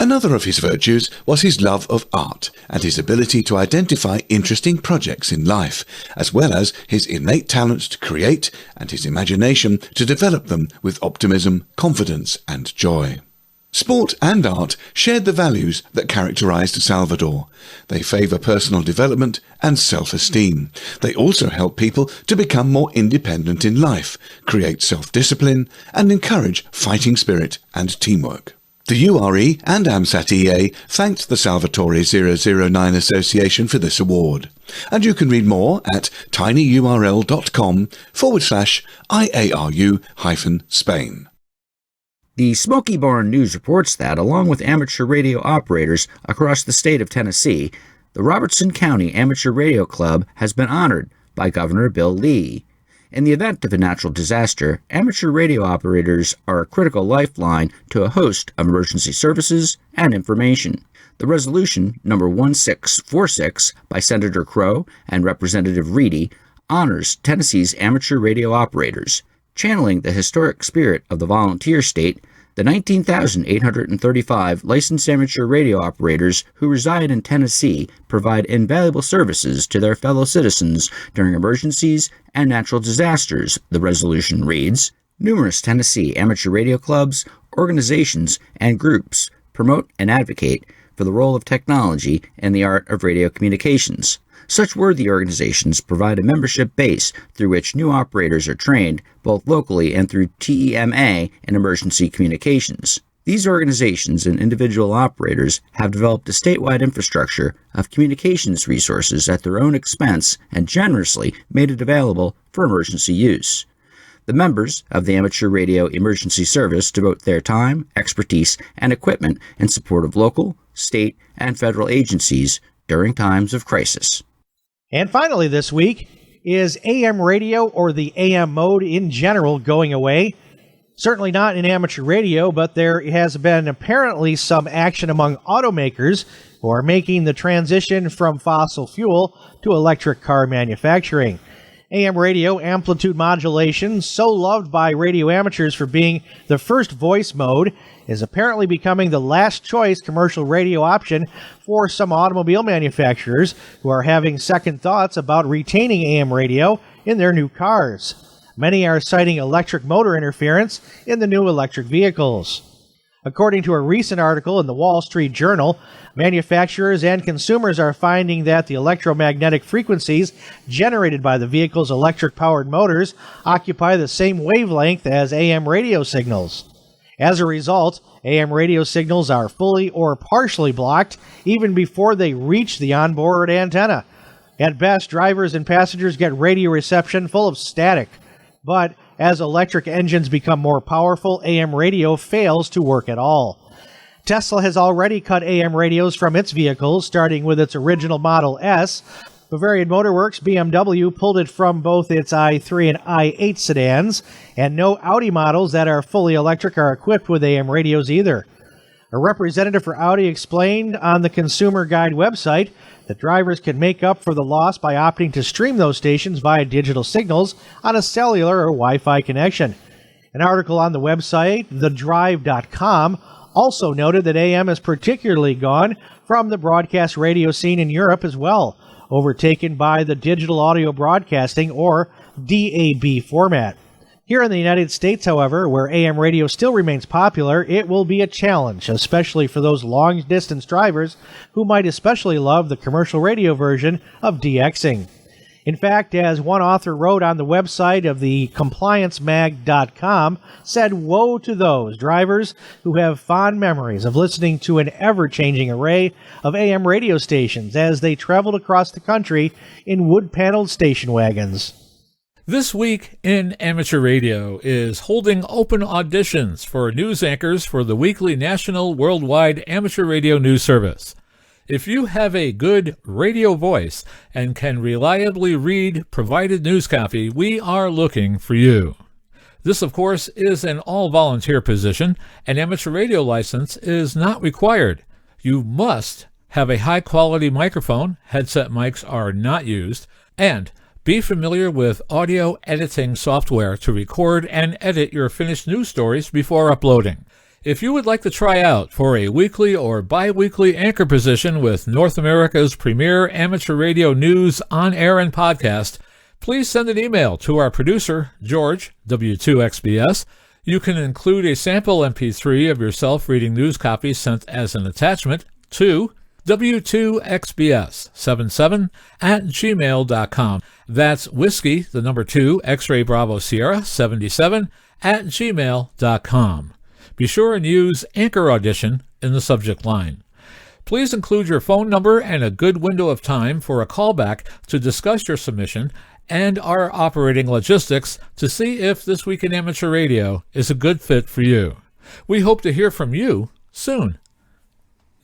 Another of his virtues was his love of art and his ability to identify interesting projects in life, as well as his innate talent to create and his imagination to develop them with optimism, confidence, and joy. Sport and art shared the values that characterized Salvador. They favor personal development and self-esteem. They also help people to become more independent in life, create self-discipline, and encourage fighting spirit and teamwork. The URE and AMSAT-EA thanked the Salvatore 009 Association for this award. And you can read more at tinyurl.com/IARU-Spain. The Smoky Barn News reports that, along with amateur radio operators across the state of Tennessee, the Robertson County Amateur Radio Club has been honored by Governor Bill Lee. In the event of a natural disaster, amateur radio operators are a critical lifeline to a host of emergency services and information. The resolution, number 1646, by Senator Crow and Representative Reedy, honors Tennessee's amateur radio operators. Channeling the historic spirit of the volunteer state, the 19,835 licensed amateur radio operators who reside in Tennessee provide invaluable services to their fellow citizens during emergencies and natural disasters, the resolution reads. Numerous Tennessee amateur radio clubs, organizations, and groups promote and advocate for the role of technology in the art of radio communications. Such worthy organizations provide a membership base through which new operators are trained, both locally and through TEMA in emergency communications. These organizations and individual operators have developed a statewide infrastructure of communications resources at their own expense and generously made it available for emergency use. The members of the Amateur Radio Emergency Service devote their time, expertise, and equipment in support of local, state, and federal agencies during times of crisis. And finally this week, is AM radio or the AM mode in general going away? Certainly not in amateur radio, but there has been apparently some action among automakers who are making the transition from fossil fuel to electric car manufacturing. AM radio amplitude modulation, so loved by radio amateurs for being the first voice mode, is apparently becoming the last choice commercial radio option for some automobile manufacturers who are having second thoughts about retaining AM radio in their new cars. Many are citing electric motor interference in the new electric vehicles. According to a recent article in the Wall Street Journal, manufacturers and consumers are finding that the electromagnetic frequencies generated by the vehicle's electric-powered motors occupy the same wavelength as AM radio signals. As a result, AM radio signals are fully or partially blocked even before they reach the onboard antenna. At best, drivers and passengers get radio reception full of static. But as electric engines become more powerful, AM radio fails to work at all. Tesla has already cut AM radios from its vehicles, starting with its original Model S. Bavarian Motor Works, BMW, pulled it from both its i3 and i8 sedans, and no Audi models that are fully electric are equipped with AM radios either. A representative for Audi explained on the Consumer Guide website that drivers can make up for the loss by opting to stream those stations via digital signals on a cellular or Wi-Fi connection. An article on the website, thedrive.com, also noted that AM is particularly gone from the broadcast radio scene in Europe as well, overtaken by the digital audio broadcasting or DAB format. Here in the United States, however, where AM radio still remains popular, it will be a challenge, especially for those long-distance drivers who might especially love the commercial radio version of DXing. In fact, as one author wrote on the website of the compliancemag.com, said, "Woe to those drivers who have fond memories of listening to an ever-changing array of AM radio stations as they traveled across the country in wood-paneled station wagons." This Week in Amateur Radio is holding open auditions for news anchors for the weekly national worldwide amateur radio news service. If you have a good radio voice and can reliably read provided news copy, we are looking for you. This, of course, is an all-volunteer position. An amateur radio license is not required. You must have a high-quality microphone, headset mics are not used, and be familiar with audio editing software to record and edit your finished news stories before uploading. If you would like to try out for a weekly or bi-weekly anchor position with North America's premier amateur radio news on air and podcast, please send an email to our producer, George, W2XBS. You can include a sample MP3 of yourself reading news copy sent as an attachment to W2XBS77@gmail.com. That's whiskey, the number 2, X-ray Bravo Sierra 77@gmail.com. Be sure and use Anchor Audition in the subject line. Please include your phone number and a good window of time for a callback to discuss your submission and our operating logistics to see if This Week in Amateur Radio is a good fit for you. We hope to hear from you soon.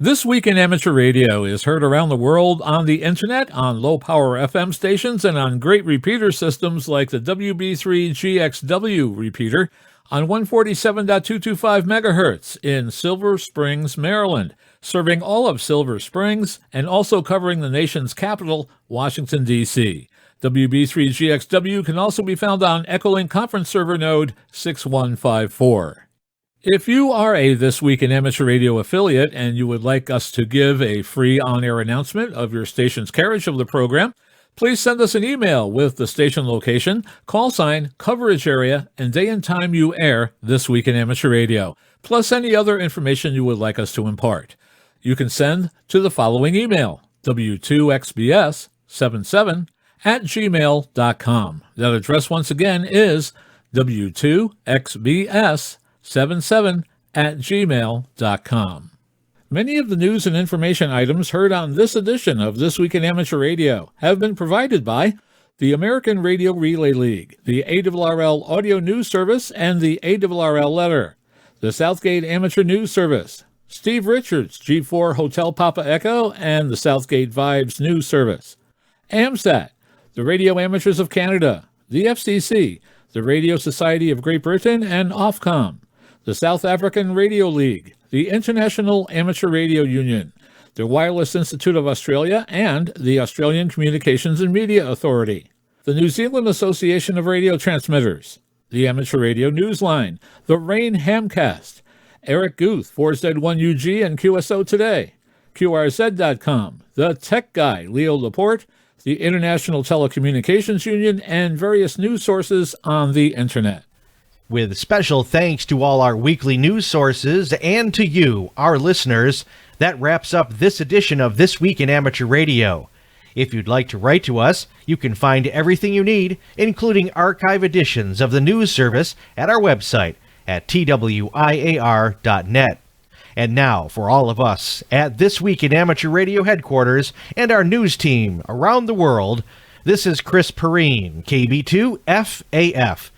This Week in Amateur Radio is heard around the world on the internet, on low-power FM stations, and on great repeater systems like the WB3GXW repeater on 147.225 megahertz in Silver Springs, Maryland, serving all of Silver Springs and also covering the nation's capital, Washington, D.C. WB3GXW can also be found on Echolink Conference Server node 6154. If you are a This Week in Amateur Radio affiliate and you would like us to give a free on-air announcement of your station's carriage of the program, please send us an email with the station location, call sign, coverage area, and day and time you air This Week in Amateur Radio, plus any other information you would like us to impart. You can send to the following email, w2xbs77@gmail.com. That address once again is w2xbs77@gmail.com. Many of the news and information items heard on this edition of This Week in Amateur Radio have been provided by the American Radio Relay League, the ARRL Audio News Service, and the ARRL Letter, the Southgate Amateur News Service, Steve Richards, G4 Hotel Papa Echo, and the Southgate Vibes News Service, AMSAT, the Radio Amateurs of Canada, the FCC, the Radio Society of Great Britain, and Ofcom, the South African Radio League, the International Amateur Radio Union, the Wireless Institute of Australia, and the Australian Communications and Media Authority, the New Zealand Association of Radio Transmitters, the Amateur Radio Newsline, the Rain Hamcast, Eric Guth, 4Z1UG and QSO Today, QRZ.com, the Tech Guy, Leo Laporte, the International Telecommunications Union, and various news sources on the Internet. With special thanks to all our weekly news sources and to you, our listeners, that wraps up this edition of This Week in Amateur Radio. If you'd like to write to us, you can find everything you need, including archive editions of the news service, at our website at twiar.net. And now, for all of us at This Week in Amateur Radio headquarters and our news team around the world, this is Chris Perrine, KB2FAF.